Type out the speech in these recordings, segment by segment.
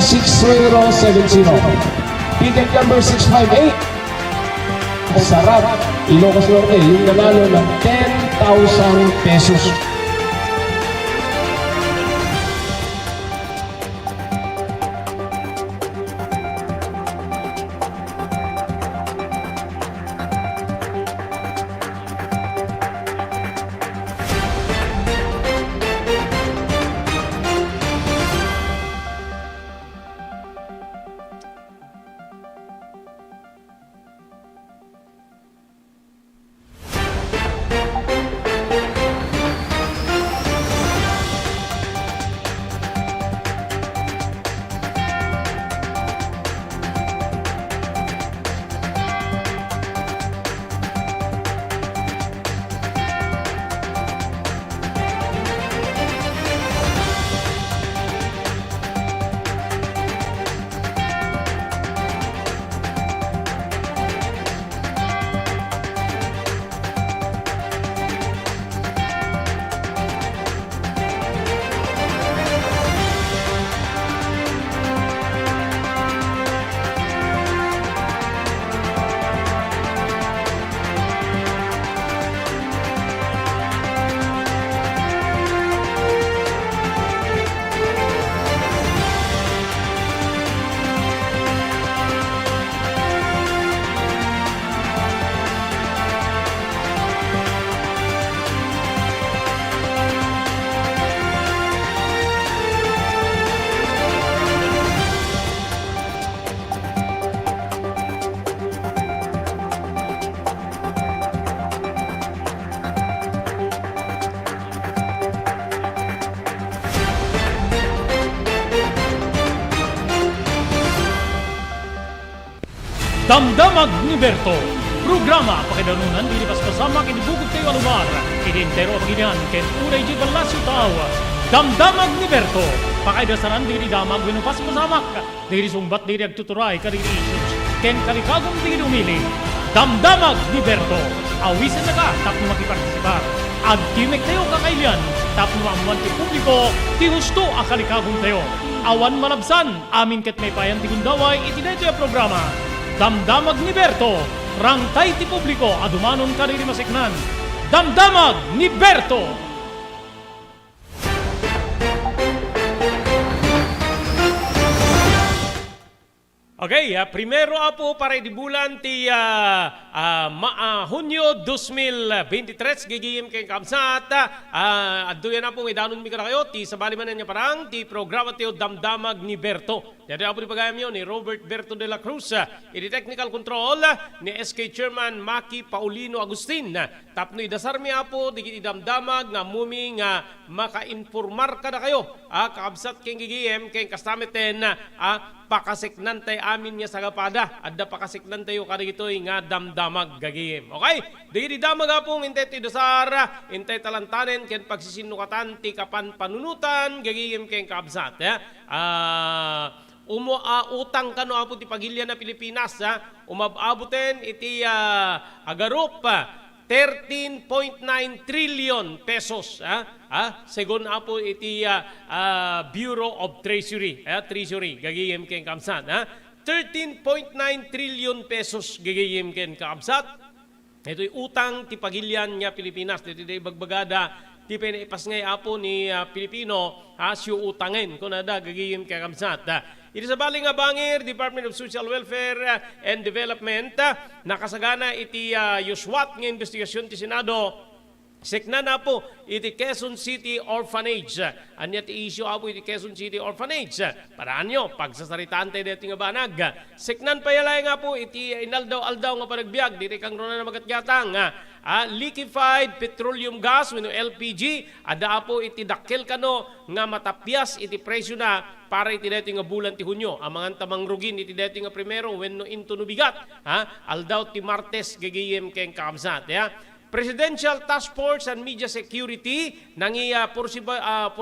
6070. Ticket number 658. Sarap, Ilocos Norte, yung nanalo ng 10,000 pesos. Damdamag ni Berto. Programa pakidarunan dili paspasama kinibugog kayo alumar. Identero paginian ken unay di balasyo tawa. Damdamag ni Berto. Pakaidasaran dili damag wenno paspasamak. Dili sumbat dili agtuturay kadiri issues. Ken kalikagong dili umili. Damdamag ni Berto. Awisan na ka tapno makipartisipar. Agtimek tayo kakailian. Tapno maamuan ti publiko ti husto a kalikagong tayo. Awan malabsan amin ket may payan ti gundaway iti daytoy a programa. Damdamag ni Berto, rangtay ti publiko, adumanon kadiri masiknan. Damdamag ni Berto! Okay, primero apo para di bulan ti Hunyo 2023 gigiyim kay kamsat adduyan apo may danon mi kayo ti sabali man niya parang ti programa ti Damdamag ni Berto. Jadi apo di pagayam yo ni Robert Berto de la Cruz, iti technical control ni SK Chairman Maki Paulino Agustin. Tapno idasar mi apo di damdamag nga muming maka-informar kada kayo kaabsat king gigiyim kay kastameten pakasiknan tayo amin niya sa kapada. Adda pakasiknan tayo karigitoy nga damdamag gagiyim. Okay? Diri damag apong intay ti dasar, intay talantanen ken pagsisinukatan ti kapan panunutan gagiyim ken kaabsat. Utang kano apo ti pagilya na Pilipinas umababuten iti agarup 13.9 trillion pesos segon apo iti Bureau of Treasury Treasury gagiyem ken kamsat 13.9 trillion pesos gagiyem ken kamsat. Ito'y utang ti pagilyan nga Pilipinas dito bagbagada ti pinaipas ngay apo ni Pilipino siyo utangin kung nada gagiyem ken kamsat. Iti sa bali nga bangir, Department of Social Welfare and Development, nakasagana iti yuswat nga investigasyon ti Senado. Sekna na po iti Quezon City Orphanage. Anya ti issue apo iti Quezon City Orphanage. Paraan nyo, pagsasaritaan tayo dito nga banag. Seknan payalay nga po iti inaldaw-aldaw nga panagbiag. Dito kang rona na magatgatang. Liquefied petroleum gas wenno LPG ada po iti dakkel kano nga matapyas iti presyo na para iti daytoy nga bulan ti Hunyo amangan tamang rugin iti daytoy nga primero wenno into no bigat aldaw ti Martes gagayem ken kamsat Presidential Task Force and Media Security nangiya por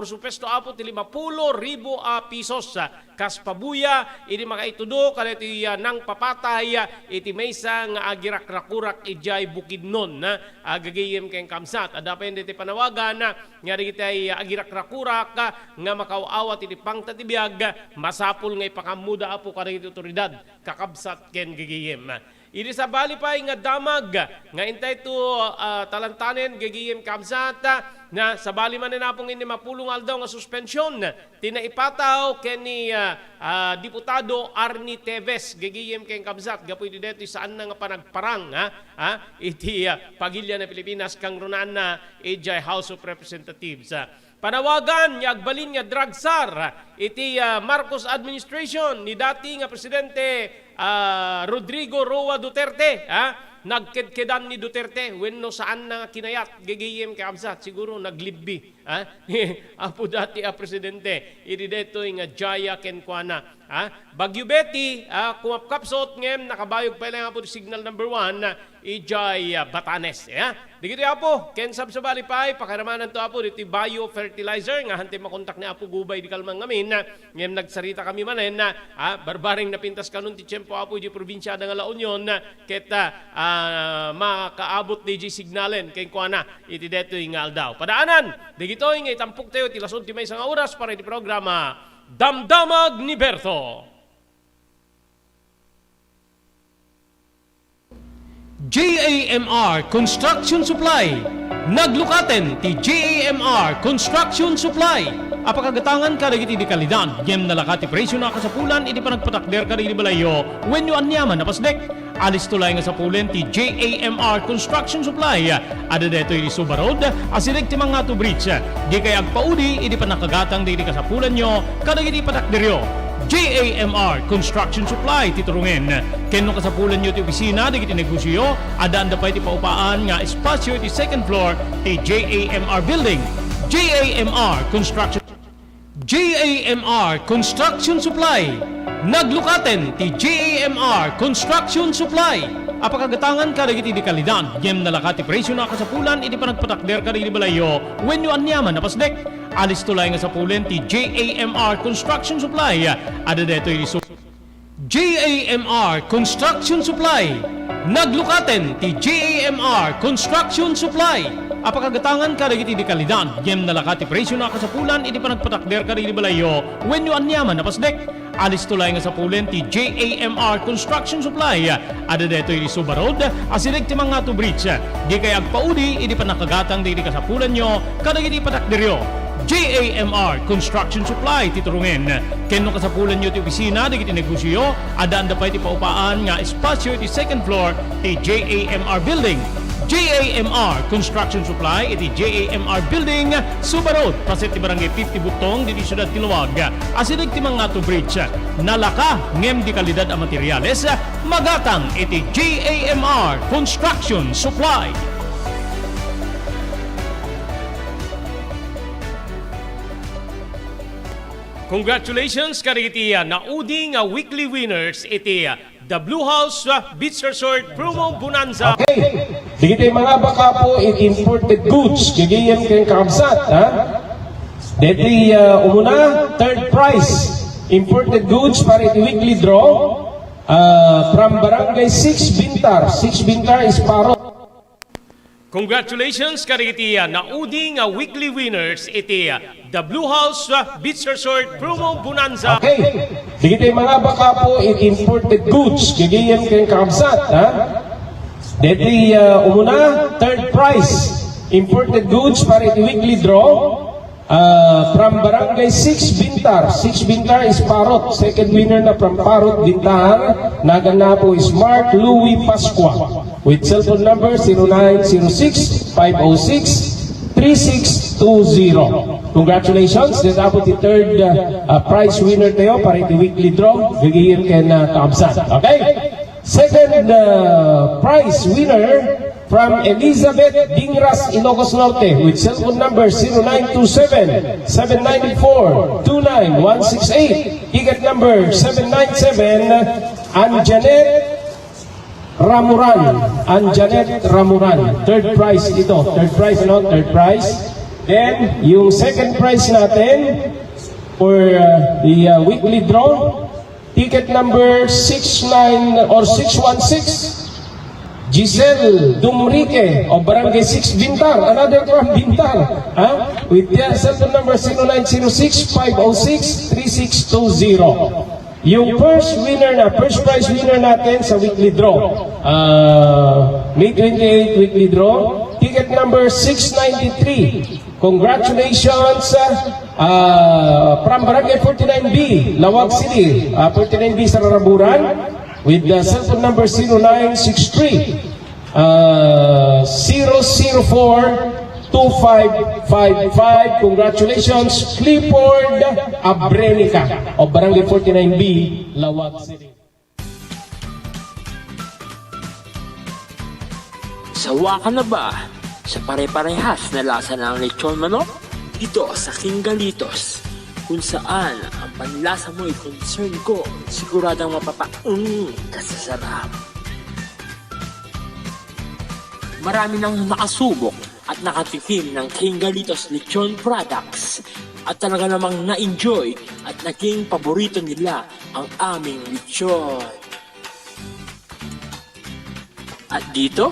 supuesto apo ti 50,000 pesos kas pabuya ini makaitudo kada iti nang papatay iti maysa nga agirak-rakurak ijay Bukidnon agagayem ken kamsat ada pa iti panawagan nga digitay agirak-rakurak nga makaawat iti pangtatibiyag masapul nga ipakamuda apo kada iti otoridad kakabsat ken gagayem. Ini sa bali pa nga damag nga intay to talantanen gagiyem kamsat na sa bali man na pong ini mapulong aldaw nga suspensyon tinaipataw ken ni Diputado Arnie Teves gagiyem ken kamsat gapoy dito saan na nga panagparang iti pagilya na Pilipinas kang runan na ijay House of Representatives. Panawagan niya agbalin nga drug czar iti Marcos administration ni dati nga presidente Rodrigo Roa Duterte nagkedkedan ni Duterte wenno saan na kinayat gagiyem kamsat siguro naglibbi apo dati presidente idi detoy nga Jaya Kenkwana Bagyo Betty kumapkapsot ngem nakabayog pa lang apo signal number 1 ijay Batanes digiti apo ken sabsabali pay pakaramanan to apo diti bio fertilizer nga hante makontak ni apo Gubay di kalmang ngamin ngem nagsarita kami manen barbaring napintas kanon ti tiyempo apo di probinsya nga La Union ket makaabot di signalen ken kuana iti detoy nga aldaw padaanan digitoy nga itampok tayo ti lason ti maysa nga oras para iti programa Damdamag ni Berto. JAMR Construction Supply. Naglukaten ti JAMR Construction Supply. Apakagatangan ka dagiti di kalidad. Yem nalakati presyo na kasapulan iti panagpatakder ka di balayo when you anyaman na pasdek. Alis tulay nga sa pulen ti JAMR Construction Supply. Ada deto iti Subarod asirig ti mga to bridge. Di kay agpaudi iti panakagatang di kasapulan nyo kadagiti patakderyo. JAMR Construction Supply titurungen. Kenno kasapulan nyo ti opisina digiti negosyo adaan da pa iti paupaan nga espasyo iti second floor ti JAMR building. JAMR Construction Supply. Naglukaten ti JAMR Construction Supply. Apakagatangan ka dagiti di kalidad. Yem nalakati presyo na kasapulan iti panagpatakder ka di balayo when you anyaman na pasdek. Alis tulay nga sa pulen ti JAMR Construction Supply. Ada deto iti JAMR Construction Supply. Naglukaten ti JAMR Construction Supply. Apakagatangan ka dagiti di kalidad. Yem nalakati presyo na kasapulan iti panagpatakder ka di balayo when you anyaman na pasdek. Alis tulay nga sa pulen ti JAMR Construction Supply. Ada deto iti Subarod asirig ti mga to bridge. Di kay agpaudi iti panakagatang di kasapulan nyo kadagiti patakderyo. JAMR Construction Supply titurungen. Kenno kasapulan nyo ti opisina digiti negosyo adaan da pa iti paupaan nga espasyo iti second floor ti JAMR building. JAMR Construction Supply iti JAMR building Subarod paset ti barangay 50 Butong diti syudad Tiluwag asirig ti mga to bridge. Nalaka ngem di kalidad a materyales magatang iti JAMR Construction Supply. Congratulations kariti naudi nga weekly winners iti The Blue House Beach Resort Promo Bonanza. Okay, digiti mga baka po imported goods gagayem ken kamsat deti umuna third prize imported goods para iti weekly draw from Barangay 6 Bintar. 6 Bintar is Parot. Congratulations kariti naudi nga weekly winners iti The Blue House Beach Resort Promo Bonanza. Okay, digiti mga baka po imported goods gagayem ken kamsat deti umuna third prize imported goods para iti weekly draw from Barangay 6 Bintar. 6 Bintar is Parot. Second winner na from Parot Bintar. Nagana po is Mark Louis Pasqua with cellphone number 0906-506-3620. Congratulations. This is the third prize winner tayo para iti weekly draw. Gagayem ken kamsat. Okay? Second prize winner from Elizabeth Dingras, Ilocos Norte with cellphone number 0927-794-29168. Ticket number 797, Ramuran, Anjanet Ramuran. Third prize ito. Third prize, ano? Third prize. Then, yung second prize natin for the weekly draw, ticket number 69 or 616, Giselle Dumrique of Barangay 6 Bintar, another from Bintar, with the cell number 0906-506-3620. Yung first prize winner natin sa weekly draw, May 28 weekly draw, ticket number 693. Congratulations from Barangay 49B, Lawag City, 49B sa Raraburan, with the cell phone number 0963 004-2555. Congratulations, Clifford Abrenica of Barangay 49B, Lawag City. Sawa ka na ba sa pare-parehas na lasa ng lechon manok? Dito sa King Galitos, kung saan ang panlasa mo ay concern ko, siguradang kasasarap. Marami nang nakasubok at nakatikim ng King Galitos lechon products at talaga namang na-enjoy at naging paborito nila ang aming lechon. At dito,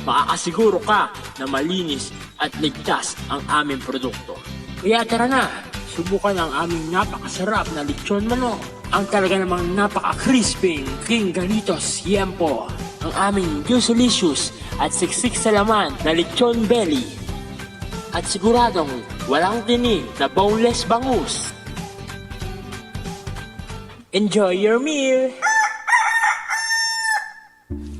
makakasiguro ka na malinis at ligtas ang aming produkto. Kaya tara na, subukan ang aming napakasarap na lechon manok. Ang talaga namang napaka-crispy King Galitos Yempo. Ang aming juicelicious at siksik sa laman na lechon belly. At siguradong walang tinig na boneless bangus. Enjoy your meal!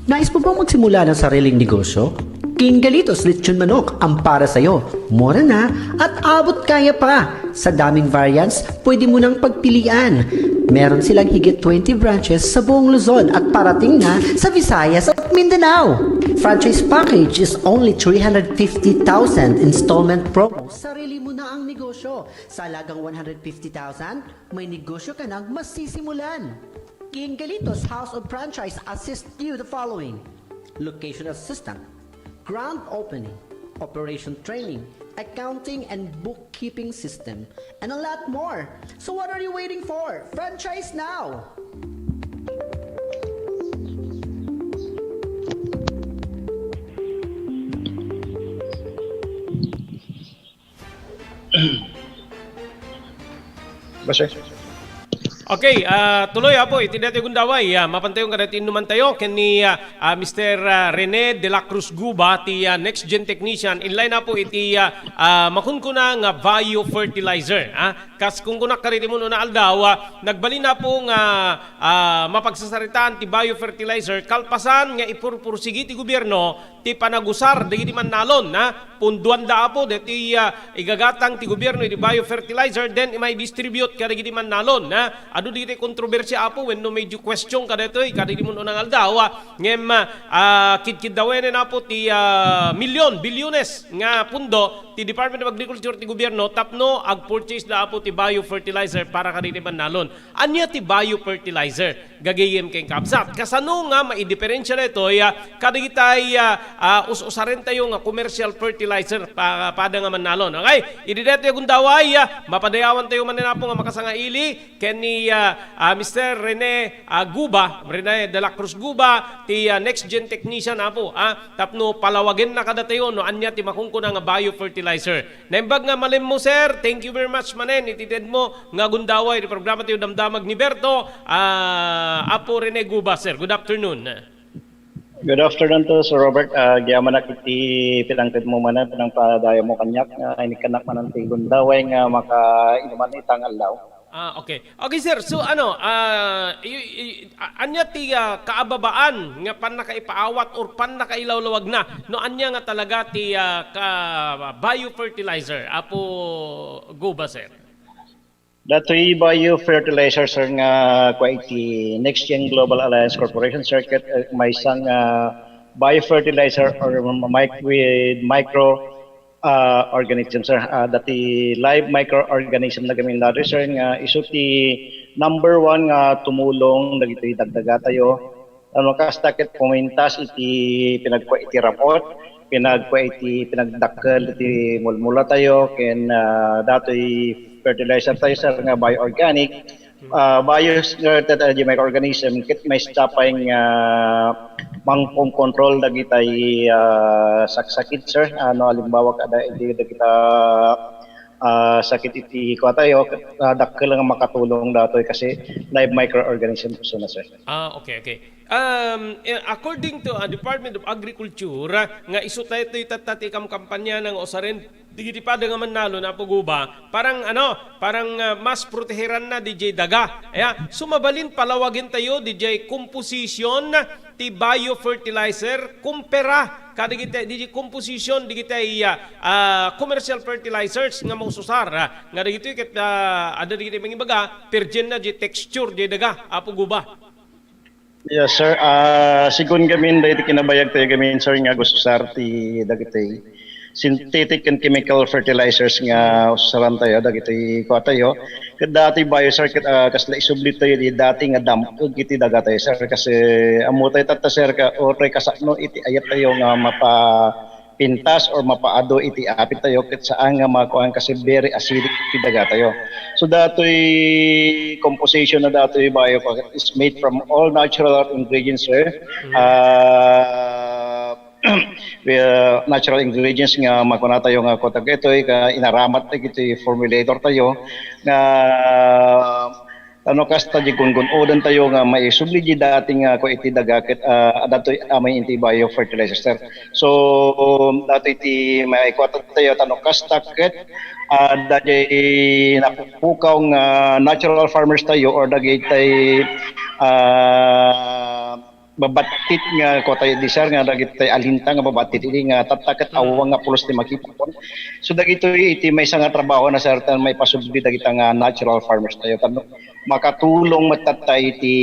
Nais mo bang magsimula ng sariling negosyo? King Galitos Lechon Manok ang para sa'yo. Mura na at abot kaya pa. Sa daming variants, pwede mo nang pagpilian. Meron silang higit 20 branches sa buong Luzon at parating na sa Visayas at Mindanao. Franchise package is only 350,000 installment promo. Sarili mo na ang negosyo. Sa halagang 150,000, may negosyo ka nang masisimulan. King Galitos House of Franchise assist you the following: location assistant, grand opening, operation training, accounting and bookkeeping system, and a lot more. So what are you waiting for? Franchise now! Basta. Okay, tuloy po, itinatay gundaway, mapantayong kadatin naman tayo ni Mr. Rene de la Cruz Guba, ti Next Gen Technician. Inline na po iti makun ko na nga biofertilizer. Kas kung kunak kariti mo na aldaw, nagbali na po nga mapagsasaritaan ti biofertilizer, kalpasan nga ipurpursigi ti gobyerno, ti panagusar, di man nalon, punduan da po, deti igagatang ti gobyerno ti biofertilizer, then may distribute kada di man nalon, ano dito kontrobersya apo when no medyo question kada ito kada di mo nang aldaw ngem kid dawen na po ti milyon bilyones nga pundo ti Department of Agriculture ti gobyerno tapno ag purchase da po ti biofertilizer para kada di man nalon. Anya ti biofertilizer gagayem kay kapsat kasano nga maidiferensya nito kada gitay us-usaren tayo nga commercial fertilizer pada nga man nalon. Okay, ididete gundaway mapadayawan tayo man na po nga makasangaili ken ni Mr. Rene Rene de la Cruz Guba, ti Next Gen Technician na po. Tapno palawagin na kada tayo no anya ti makungko na nga biofertilizer. Naimbag nga malim mo sir, thank you very much manen ititid mo nga gundaway di programa tayo damdamag ni Berto. Apo Rene Guba sir, good afternoon. Good afternoon to Sir Robert. Giyaman na kiti pinangtid mo man pinang padayo mo kanyak inikanak man ang tigundaway nga makainuman itang aldaw. Okay. Okay sir, so anya ti kaababaan nga pan nakaipaawat or pan nakailawlawag na no anya nga talaga ti biofertilizer apo Guba sir. Datoy biofertilizer sir nga kwa iti Next Gen Global Alliance Corporation Circuit may isang biofertilizer or with micro organism sir, dati live microorganism na gamin natin sir nga iso ti number one nga tumulong dagiti dagdaga tayo ano kasta ket pumintas iti pinagpa iti rapot, pinagdakkel iti mulmula tayo ken datoy fertilizer tayo sir nga bioorganic. Bio-related microorganism kit may stapay nga mangkontrol dagitay saksakit sir, ano halimbawa kada iti dagita sakit iti ko tayo dakkel nga makatulong datoy kasi live microorganism so na sir. Okay, okay. According to Department of Agriculture, nga iso tayo ito'y tatatikam kampanya ng osaren, digiti pa nga manalo na puguba, parang mas proteheran na DJ daga. Sumabalin palawagin tayo DJ composition ti biofertilizer kumpara kadigita DJ composition digita commercial fertilizers nga maususar nga digito ket ada digiti mangibaga pergen na di texture di daga puguba. Yes sir, sigun gamin dahil kinabayag tayo gamin sir nga gusto sar ti dagitay synthetic and chemical fertilizers nga usaran tayo dagitay ko tayo dati bio sir kasla isublit tayo di dati nga dampog iti daga tayo sir kasi amo tayo tata sir ka or kasakno iti ayat tayo nga mapa pintas or mapaado iti apit tayo ket saan nga makuan kasi very acidic iti daga tayo. So datoy composition na datoy bio is made from all natural ingredients sir. Natural ingredients nga makuna tayo nga kotag itoy ka inaramat tayo iti formulator tayo nga ano kasta di gungun odan tayo nga may subli di dating ko iti dagaket datoy may inti bio fertilizer sir. So datoy iti may kwata tayo tanong kasta ket dagay napupukaw nga natural farmers tayo or dagay tay babatit nga ko tayo di sir nga dagit tay alinta nga babatit ini nga tataket awang nga pulos ti makipon. So dagito iti may nga trabaho na sir tan may pasubli dagita nga natural farmers tayo tan makatulong matatay iti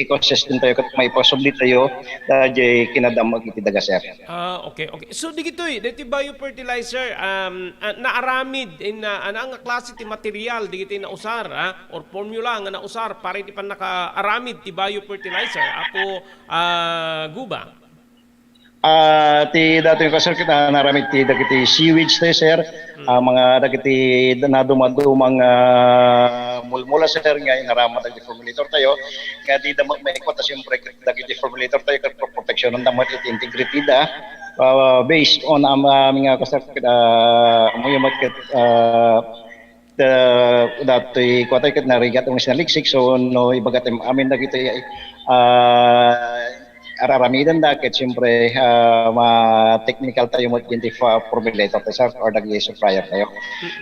ecosystem tayo ket may pasubli tayo dagay kinadamag iti daga sir. Okay, okay. So digitoy diti biofertilizer naaramid in ang klase ti material digiti na usar or formula nga nausar para iti pan nakaaramid ti biofertilizer apo guba. Ti dato yung kasar kita naramit ti dagiti sewage tayo sir, mga dagiti nadumadumang mulmula sir nga inaramat dagiti formulator tayo nga di damat may kwata siyempre dagiti formulator tayo kat protection ng damat iti integrity da based on mga kasar kita muyamat kat datoy kwatay kat narigat ang sinaliksik so no ibagat amin dagiti araramidan da ket siyempre technical tayo mo dinti formulator tayo sir or dagiti supplier tayo.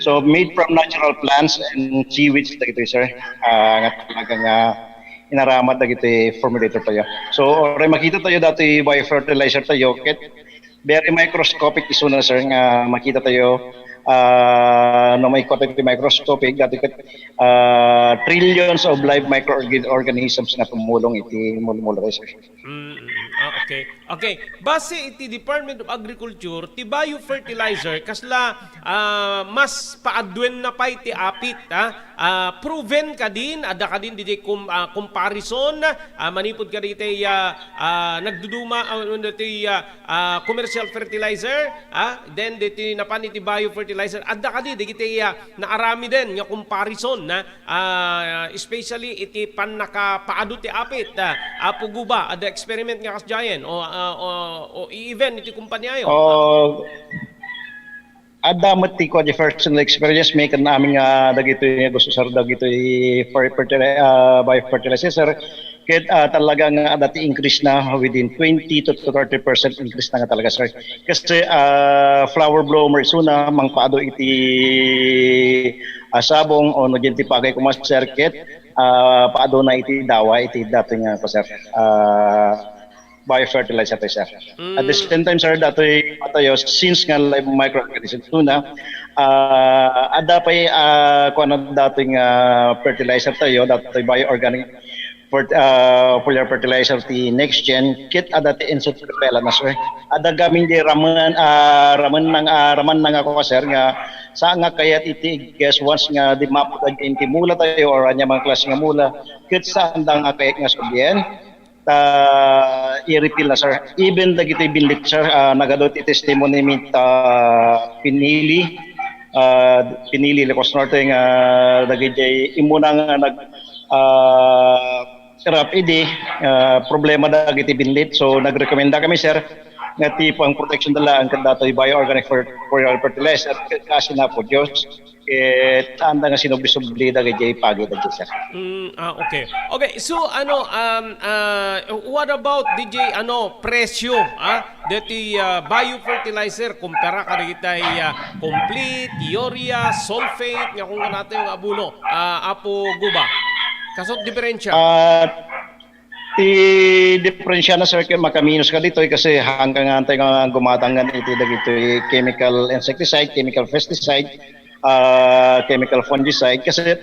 So made from natural plants and seaweeds dagiti sir nga talagang inaramat dagiti formulator tayo. So oray makita tayo dati biofertilizer tayo ket very microscopic iso na sir nga makita tayo no may kotek ti microscopic dati ket trillions of live microorganisms nga tumulong iti mulmula sir. Okay. Okay. Base iti Department of Agriculture, ti biofertilizer kasla mas paadwen na pa iti apit proven ka din ada ka din di comparison manipod ka diti nagduduma diti commercial fertilizer then diti napan iti biofertilizer ada ka di diti naarami din nga comparison especially iti pan nakapaado ti apit puguba ada experiment nga kasjayen o even iti kumpanyayo. Adamat ti ko the personal experience make namin nga dagito gusto sir dagito biofertilizer ket talagang dati increase na within 20 to 30% increase na nga talaga sir kasi flower bloomers una mangpaado iti sabong o no ti pagay kumas sir ket paado na iti dawa iti dati nga ko sir biofertilizer tayo sir. At the same time sir datoy tayo since nga live microorganisms tuna ada pay kuno dating fertilizer tayo datoy bioorganic foliar fertilizer ti next gen kit ada ti insect repellent na sir. Ada gaming di raman nang ako sir nga sa nga kayat iti guess once nga di mapod iti mula tayo or anya mga klase nga mula kit sa andang kayat nga subyen i-repeal na sir. Even dagiti binlit sir, nagadot testimony mit pinili Lecos Norte nga dagiti imuna nga nag rapid problema dagiti binlit, so nagrekomenda kami sir nga tipo ang protection dala ang kadatoy bioorganic fertilizer kasi na po Diyos tanda nga sinubli-subli dagiti pagi dagiti sir. Okay. Okay, so what about DJ presyo dati biofertilizer kumpara ka dagiti complete, urea, sulfate nga kung nato yung abuno apo guba. Kasot diferensya. Diferensya na sir makaminus ka dito kasi hanggang antay nga gumatangan iti dagiti chemical insecticide, chemical pesticide, chemical fungicide kasi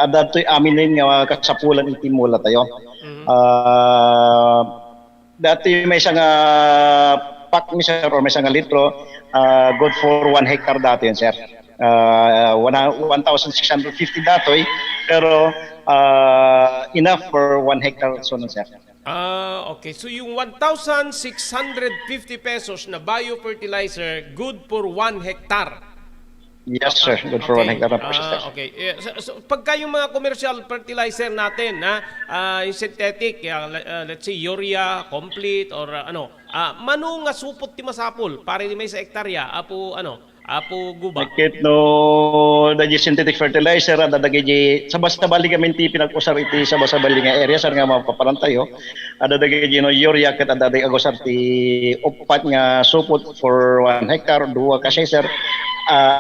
adatoy amin nga kasapulan iti mula tayo. Dati may isang pack ni sir or may isang litro good for 1 hectare dati yun sir. 1,650 datoy pero enough for 1 hectare so sir. Okay. So yung 1,650 pesos na biofertilizer good for 1 hectare. Yes sir, good for 1 hectare po sir. Okay. So pagka yung mga commercial fertilizer natin yung synthetic, let's say urea, complete or mano nga supot ti masapol para di may sa hektarya apo guba. Nakit no dagi synthetic fertilizer adadagi sa basta bali kami ti pinag-usar iti sa basta bali nga area sir nga mapaparantayo adadagi no urea ket adadagi agusar ti upat nga supot for 1 hectare duwa kasi sir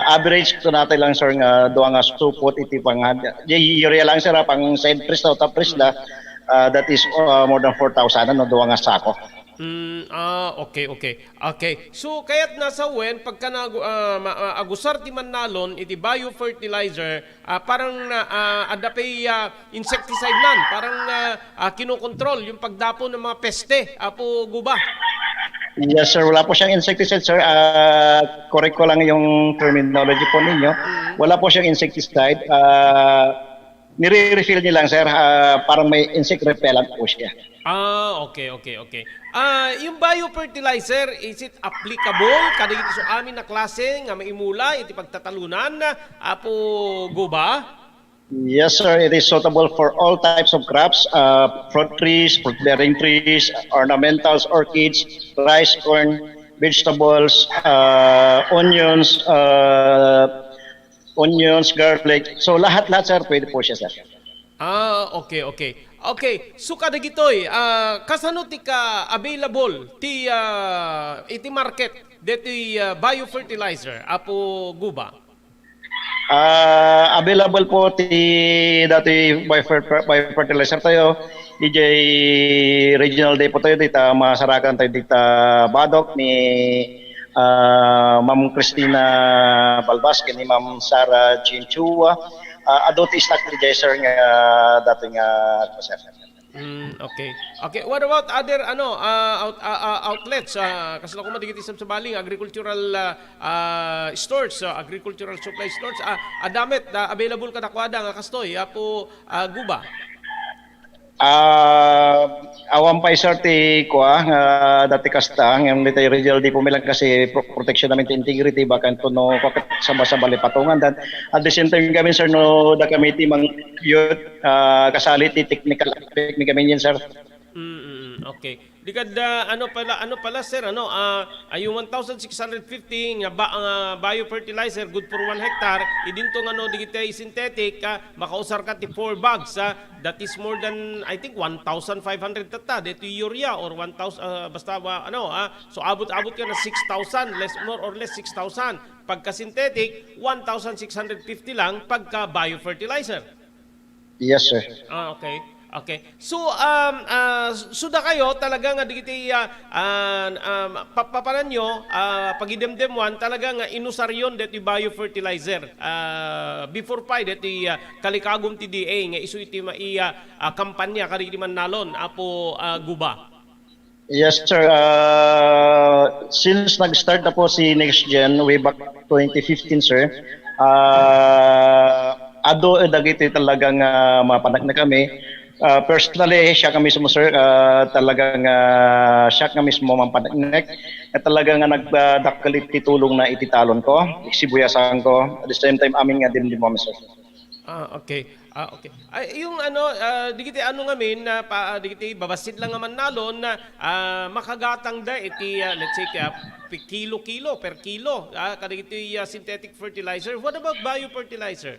average to natin lang sir nga duwa nga supot iti pang urea lang sir pang side press o top press that is more than 4,000 duwa nga sako. Okay. So kaya't nasa wen pagka agusar ti Manalon iti biofertilizer parang adapay insecticide nan parang kinokontrol yung pagdapo ng mga peste apo guba. Yes sir, wala po siyang insecticide sir. Correct ko lang yung terminology po ninyo. Wala po siyang insecticide. Nire-refill niya lang sir, parang may insect repellent po siya. Okay. Yung biofertilizer, is it applicable kada iti so amin na klase nga maimula iti pagtatalunan apo guba? Yes sir, it is suitable for all types of crops, fruit trees, fruit-bearing trees, ornamentals, orchids, rice, corn, vegetables, onions, garlic. So lahat-lahat sir, pwede po siya sir. Okay. So kada gitoy, kasano ti ka available ti iti market deti biofertilizer apo guba? Available po ti dati biofertilizer tayo. DJ Regional Day po tayo dito, masarakan tayo dito Badok ni Ma'am Christina Balbas ni Ma'am Sara Chinchua. Adult stabilizer nga dating sir. Okay. What about other outlets? Kasi ako madigiti sa baling agricultural stores, agricultural supply stores. Adamit available kada kwada nga kastoy apo guba. Awan pa sir ti dati kasta ng dito regional di pumilang kasi protection namin ti integrity bakan to no kapit sa bali patungan dan at the same time kami sir no da kami ti mang youth kasali ti technical aspect ni kami sir. Okay. Dikad ano pala sir yung 1,650 nga biofertilizer good for 1 hectare idinto digitay synthetic makausar ka ti 4 bags that is more than I think 1,500 tata dito urea or 1,000 basta so abot ka na 6,000 more or less 6,000 pagka synthetic 1,650 lang pagka biofertilizer. Yes sir. Okay. So suda kayo talaga nga digiti papanan nyo pagidemdemwan talaga nga inusaryon deti biofertilizer before pa deti kalikagom ti DA nga isu iti kampanya kadi Manalon apo guba. Yes sir, since nag-start na po si Next Gen way back 2015 sir, dagiti talagang mapanak na kami. Personally, siya ka mismo sir, talagang siya ka mismo mampanek na talagang nagdakalit titulong na ititalon ko, sibuyasan ko, at the same time amin nga din mo sir. Okay. Okay. Ay, yung ano, di kita ano ngamin na di kita babasit lang naman nalon na makagatang da iti let's say kilo per kilo kada iti synthetic fertilizer. What about biofertilizer?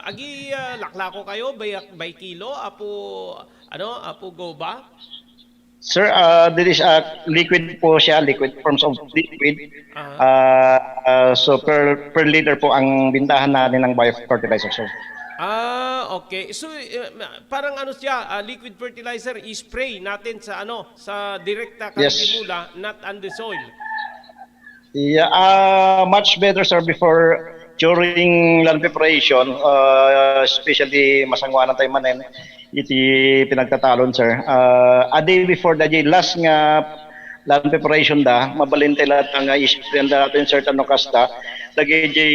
Agi laklako kayo by kilo apo go ba? Sir, this is liquid po siya, liquid forms of liquid. So per liter po ang bintahan natin ng biofertilizer, sir. Okay. So parang ano siya, liquid fertilizer i-spray natin sa sa direkta Yes. mula, not on the soil. Yeah, much better sir before during land preparation, especially masangwanan tayo manen, iti pinagtatalon sir. A day before the day last nga land preparation da, mabalin tayo lahat nga isipin natin certain kasta, lagi jay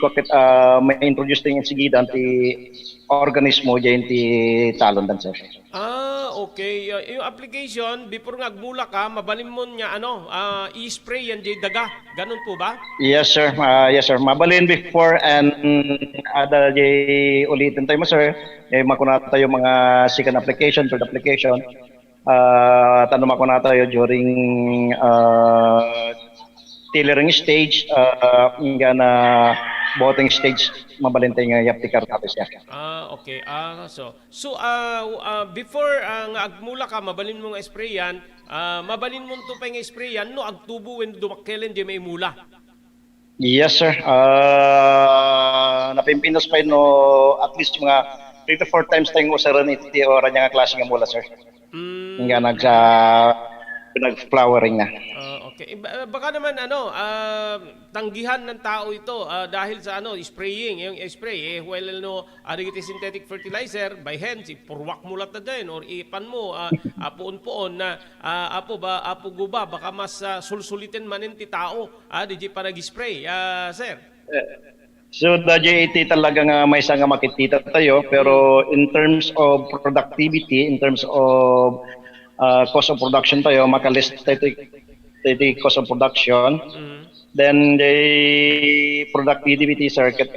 kokit may introduce ting sigidan ti organismo jay ti talon dan sir. Okay. Yung application before nga agmula ka, mabalin mo niya i-spray yan jay daga. Ganun po ba? Yes sir, yes sir. Mabalin before and ada jay ulitin tayo mo sir. Makuna tayo mga second application, third application. Tanong makuna tayo during tillering stage, nga na boating stage, mabalin tayo nga yaptikar natin siya. Okay. So before nga agmula ka, mabalin mo nga spray yan, mabalin mo to pa nga spray yan, no agtubo when dumakkelen di may mula. Yes sir. Napimpinos pa no at least mga 3 to 4 times tayong usaran iti ora niya nga klase nga mula sir. Nga nag-flowering na. Okay. Baka naman tanggihan ng tao ito dahil sa spraying, yung spray well iti synthetic fertilizer by hand, purwak mo lang na din or ipan mo puon-puon na apo guba baka mas sulsulitin manin ti tao di pa nag-spray sir. So the JAT talaga nga may nga makikita tayo pero in terms of productivity, in terms of cost of production tayo, makalist tayo the cost of production. Then the productivity circuit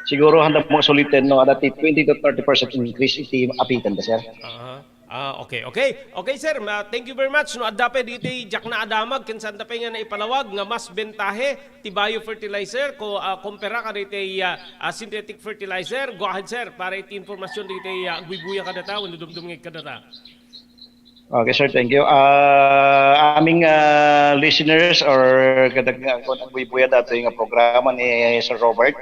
siguro handa mo sulitin no ada 20 to 30% increase iti apitan da sir. Okay sir, thank you very much. No addape diti jak na adamag ken sanda pa nga naipalawag nga mas bentahe ti biofertilizer ko kumpara ka diti synthetic fertilizer. Go ahead sir para iti informasyon diti agbubuya ka data wenno dumdumngeg ka data. Okay sir, thank you. Aming listeners or kung nagbubuya dato yung programa ni Sir Robert,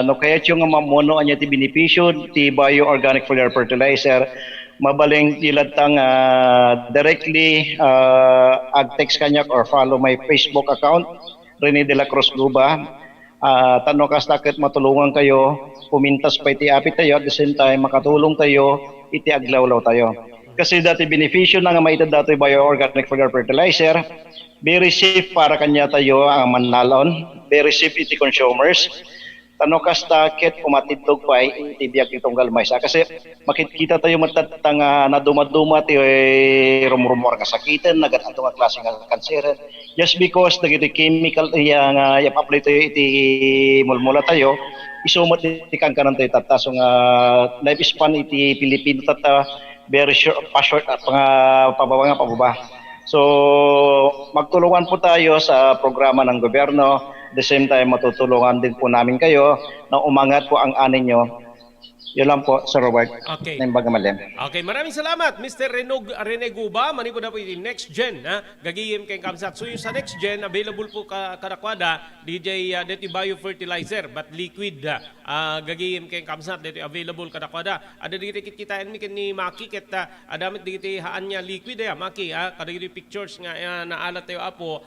no kaya yung mamuno anya ti benepisyo ti bioorganic foliar fertilizer, mabaling ilatang directly ag-text kanyak or follow my Facebook account, Rene de la Cruz Guba. Tanong kas takit matulungan kayo, pumintas pa iti apit tayo, at the same time makatulong tayo, iti aglawlaw tayo. Kasi dati beneficyo na nga maitad dato yung bioorganic foliar fertilizer, very safe para kanya tayo ang manlalon, very safe iti consumers. Tanong kas takit umatidtog pa iti biyak itong galmaysa. Kasi makikita tayo matatang na dumaduma tayo rumrumor kasakitan, nagat atong klase nga kanser. Just because nagiti chemical yang apply tayo iti mulmula tayo, isumat iti kangkanan tayo tata. So nga lifespan iti Pilipino tata, very short, pa-short at pababa. So, magtulungan po tayo sa programa ng gobyerno. At the same time, matutulungan din po namin kayo na umangat po ang anin nyo. Yun lang po, Sir Robert. Okay. Okay, maraming salamat, Mr. Rene Guba. Mani po na po yung next gen, gagiyim kay Kamsat. So yung sa next gen, available po kadakwada, DJ dito biofertilizer, but liquid, gagiyim kay Kamsat, dito available kadakwada. Ada dito kikitain mi ni Maki, ket adamit dito haan niya liquid, Maki, kada dito pictures nga naalat tayo apo,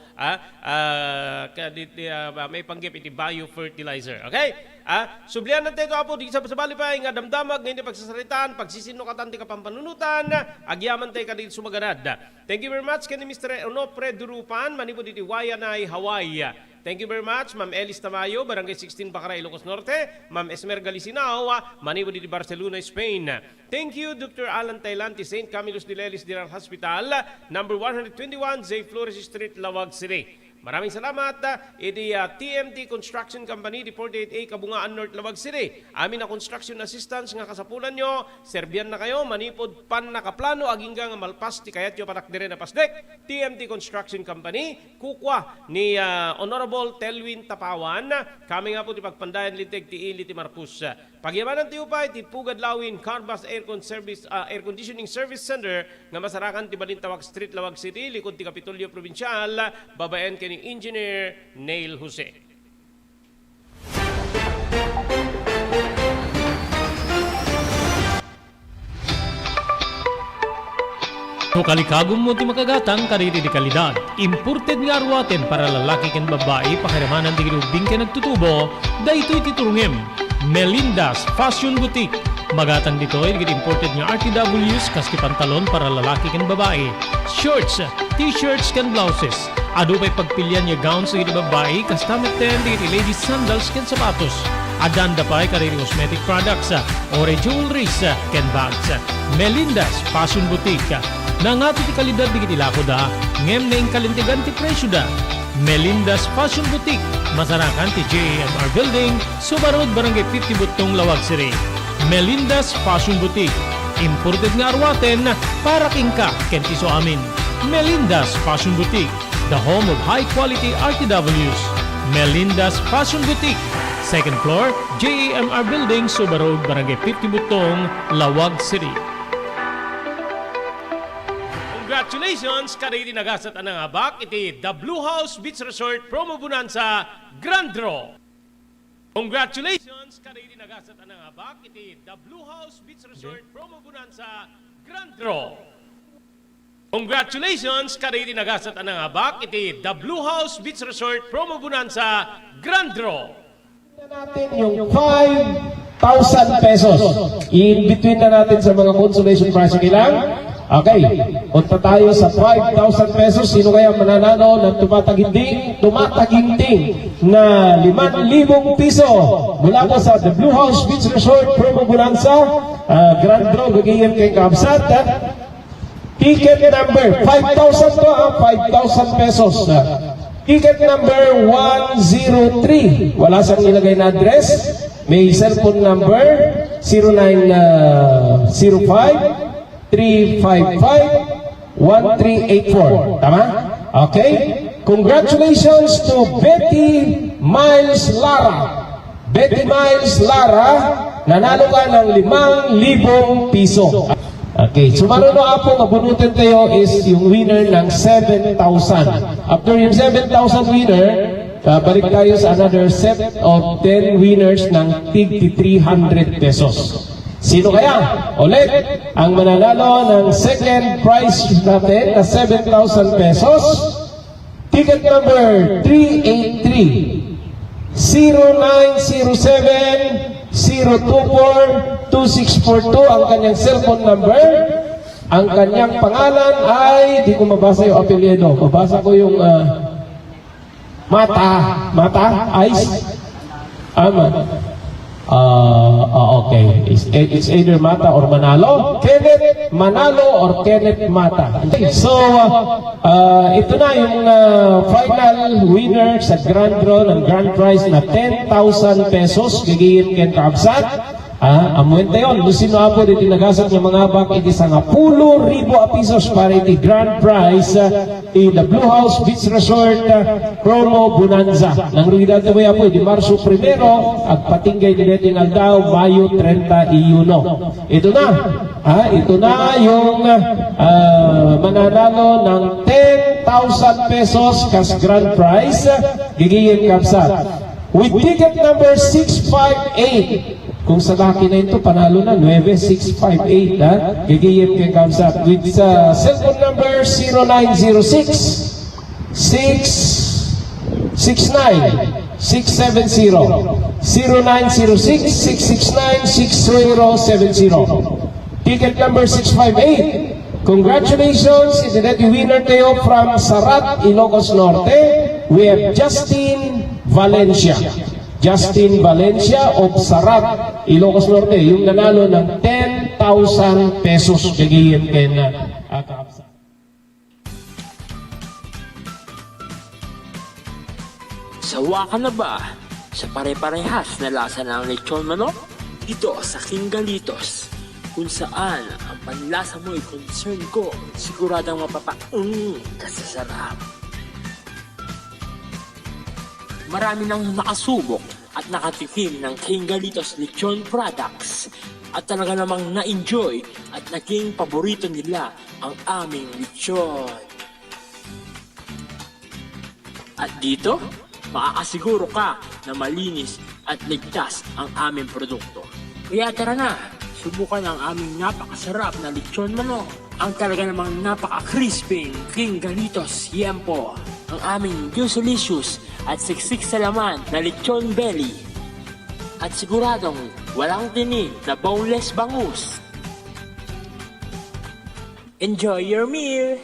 may panggip iti biofertilizer. Okay? Sublihan natin ito apo, di sa bali pa, nga damdamag, ngayon pagsasalitaan, pagsisino katanti ka pampanunutan, agyaman tayo ka dito sumaganad. Thank you very much, kani Mr. Onofre Durupan, manipo dito Wayanay, Hawaii. Thank you very much, Ma'am Elis Tamayo, Barangay 16, Bacaray, Ilocos Norte, Ma'am Esmer Galicinao, Manibodi de Barcelona, Spain. Thank you, Dr. Alan Tailante, St. Camillus de Lelis General Hospital, number 121, J. Flores Street, Lawag City. Maraming salamat. Iti TMT Construction Company, 48A, Kabungaan North, Lawag City. Amin na construction assistance nga kasapulan nyo. Serbian na kayo, manipod pan nakaplano, agingga nga malpas, ti kayat nyo patak dire na pasdek. TMT Construction Company, kukwa ni Honorable Telwin Tapawan. Kami nga po ti pagpandayan litig ti Ili ti Marcus. Pagyamanan ti upay, ti Pugad Lawin, Carbas Air Conditioning Service Center, nga masarakan ti Balintawak Street, Lawag City, likod ti Kapitolyo Provincial, babayan kini Engineer Neil Jose. No kalikagom mo ti makagatang kariri di kalidad. Imported nga arwaten para lalaki ken babae pakiramanan di ginubing ken nagtutubo, daytoy titurungem. Melinda's Fashion Boutique. Magatang dito ay imported nga RTWs kaski pantalon para lalaki ken babae. Shorts, t-shirts ken blouses. Ado pa'y pagpilian niya gowns sa babae, kastamit din di ladies sandals ken sapatos. Adanda pa'y kariri cosmetic products, ore jewelries ken bags. Melinda's Fashion Boutique. Nangato ti kalidad di kitilako da, ngem na ing kalintigan ti presyo da. Melinda's Fashion Boutique, masarakan ti JAMR Building, Subarod, Barangay 50 Butong, Lawag City. Melinda's Fashion Boutique, imported nga arwaten para kingka ken ti so amin. Melinda's Fashion Boutique, the home of high-quality RTWs. Melinda's Fashion Boutique, second floor, JAMR Building, Subarod, Barangay 50 Butong, Lawag City. Congratulations, kadiri nagasat anang abak, iti The Blue House Beach Resort Promo Bonanza Grand Draw. Congratulations, kadiri nagasat anang abak, iti The Blue House Beach Resort Promo Bonanza Grand Draw. Congratulations, kadiri nagasat anang abak, iti The Blue House Beach Resort Promo Bonanza Grand Draw. Natin yung 5,000 pesos. In between na natin sa mga consolation prize. Okay lang? Okay. Punta tayo sa 5,000 pesos. Sino kaya mananalo ng tumataginting na 5,000 piso mula po sa The Blue House Beach Resort Promo Bonanza Grand Draw. Gagawin kay Kabsat. Ticket number 5,000 to 5,000 pesos. Ticket number 103. Wala siyang ilagay na address. May cellphone number 0905-355-1384. Tama? Okay? Congratulations to Betty Miles Lara. Betty Miles Lara, nanalo ka ng 5,000 piso. Okay, so maroon na po, mabunutin tayo is yung winner ng 7,000. After yung 7,000 winner, balik tayo sa another set of 10 winners ng tig 300 pesos. Sino kaya? Ulit, ang mananalo ng second prize natin na 7,000 pesos. Ticket number 383 0907-024-2642 ang kanyang cellphone number. Ang kanyang pangalan ay, di ko mabasa yung apelyido. Mabasa ko yung Mata, Ice. Okay. It's either Mata or Manalo. Kenneth Manalo or Kenneth Mata. So, ito na yung final winner sa Grand Draw ng Grand Prize na 10,000 pesos. Gigiyin ken Kabsat. Amuente yon, lusino apo diti nagasat ng mga bak iti sa 10,000 pesos para iti Grand Prize in the Blue House Beach Resort Promo Bonanza. Nang ruidad na may apo, di Marso 1 agpatinggay dineting aldaw, Mayo 31. Ito na yung mananalo ng 10,000 pesos kas Grand Prize. Gigiyin Kabsat. With ticket number 658. Kung sa laki na ito, panalo na, 9658, ha? Gigiyip kay Kamsat. With cellphone number 0906-669-670. 0906-669-6070. Ticket number 658. Congratulations, ito na yung winner tayo from Sarat, Ilocos Norte. We have Justin Valencia. Justin Valencia of Sarap, Ilocos Norte, yung nanalo ng 10,000 pesos gagiyan kay na kaabsa. Sawa ka na ba sa pare-parehas na lasa ng lechon manok? Dito sa King Galitos, kung saan ang panlasa mo ay concern ko, siguradang mapapaung ka sa sarap. Marami nang nakasubok at nakatikim ng King Galitos lechon products at talaga namang na-enjoy at naging paborito nila ang aming lechon. At dito, makakasiguro ka na malinis at ligtas ang aming produkto. Kaya tara na, subukan ang aming napakasarap na lechon manok. Ang talaga namang napaka-crispy King Galitos Yempo. Ang aming delicious at siksik sa laman na lechon belly. At siguradong walang tinig na boneless bangus. Enjoy your meal!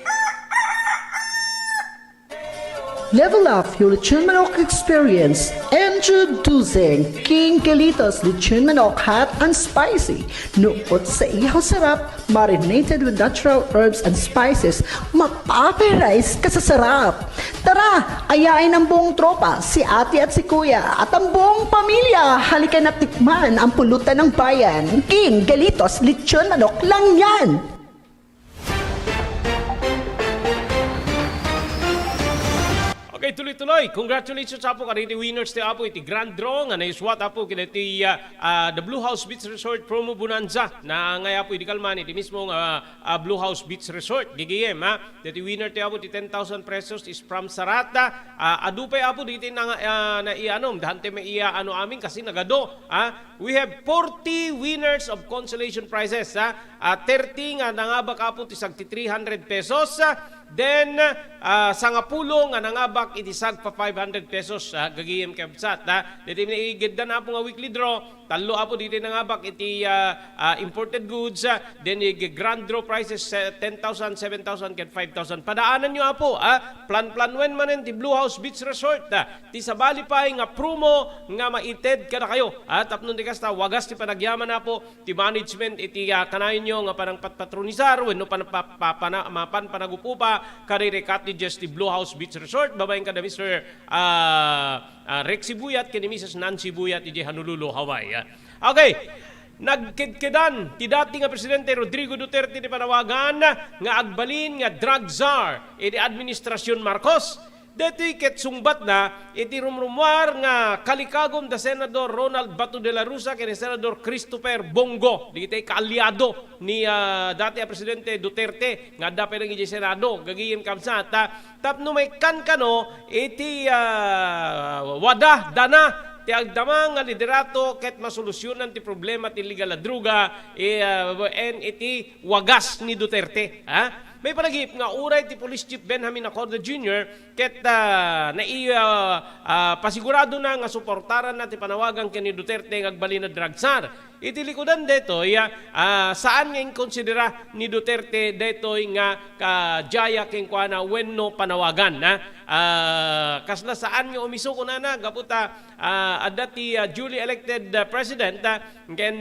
Level up your Lechon Manok experience. Introducing King Galitos Lechon Manok Hot and Spicy. Nuot sa ihaw sarap, marinated with natural herbs and spices, mapaperize ka sa sarap. Tara, ayain ang buong tropa, si ate at si kuya, at ang buong pamilya. Halika na tikman ang pulutan ng bayan. King Galitos Lechon Manok lang yan. Okay, tuloy-tuloy. Congratulations Apo kaniti winners ti Apo iti Grand Draw nga naiswat Apo kiniti the Blue House Beach Resort Promo Bonanza na ngay Apo iti kalman iti mismong Blue House Beach Resort gigiem ha. Diti winner ti Apo ti 10,000 pesos is from Sarata. Adupay Apo diti na iyanom dahante may ano amin kasi nagado ha. We have 40 winners of consolation prizes ha. 30 nga nangabak Apo ti sagti 300 pesos. Then, sangapulo nga nangabak itisag pa 500 pesos gagiyem kabsat. Dito igidda na po nga weekly draw. Talo apo dito nangabak iti imported goods. Then grand draw prices 10,000, 7,000, and 5,000. Padaanan nyo apo. Plan when manen ti Blue House Beach Resort. Ti sabali pa nga promo nga maited ka na kayo. Tapnon di kasta wagas ti panagyaman na po. Ti management iti kanayon nyo nga parang patpatronisar. When no mapan panagupupa. Karere cottages ti Blue House Beach Resort. Babayin ka na Mr. Rexy Buyat kini Mrs. Nancy Buyat iti Honolulu, Hawaii. Okay. Nagkidkidan ti dati nga Presidente Rodrigo Duterte ni panawagan nga agbalin nga drug czar iti Administrasyon Marcos. Deto'y sungbat na iti rumrumwar nga kalikagom da Senador Ronald Bato de la Rosa kini Senador Christopher Bongo. Digitay kaalyado ni dati a Presidente Duterte nga dapat ng iti Senado. Gagiyem kamsa. Tapno may kano iti wada dana ti agdamang nga liderato ket masolusyonan ti problema ti illegal na druga and iti wagas ni Duterte. May palagip nga uray ti Police Chief Benjamin Acorda Jr. ket pasigurado na nga suportaran na ti panawagan kini Duterte nga agbalin na drug czar. Iti likodan detoy saan nga inkonsidera ni Duterte detoy nga kajaya ken kuana wenno panawagan kasla saan nga umisuko na gaputa adati duly elected president ken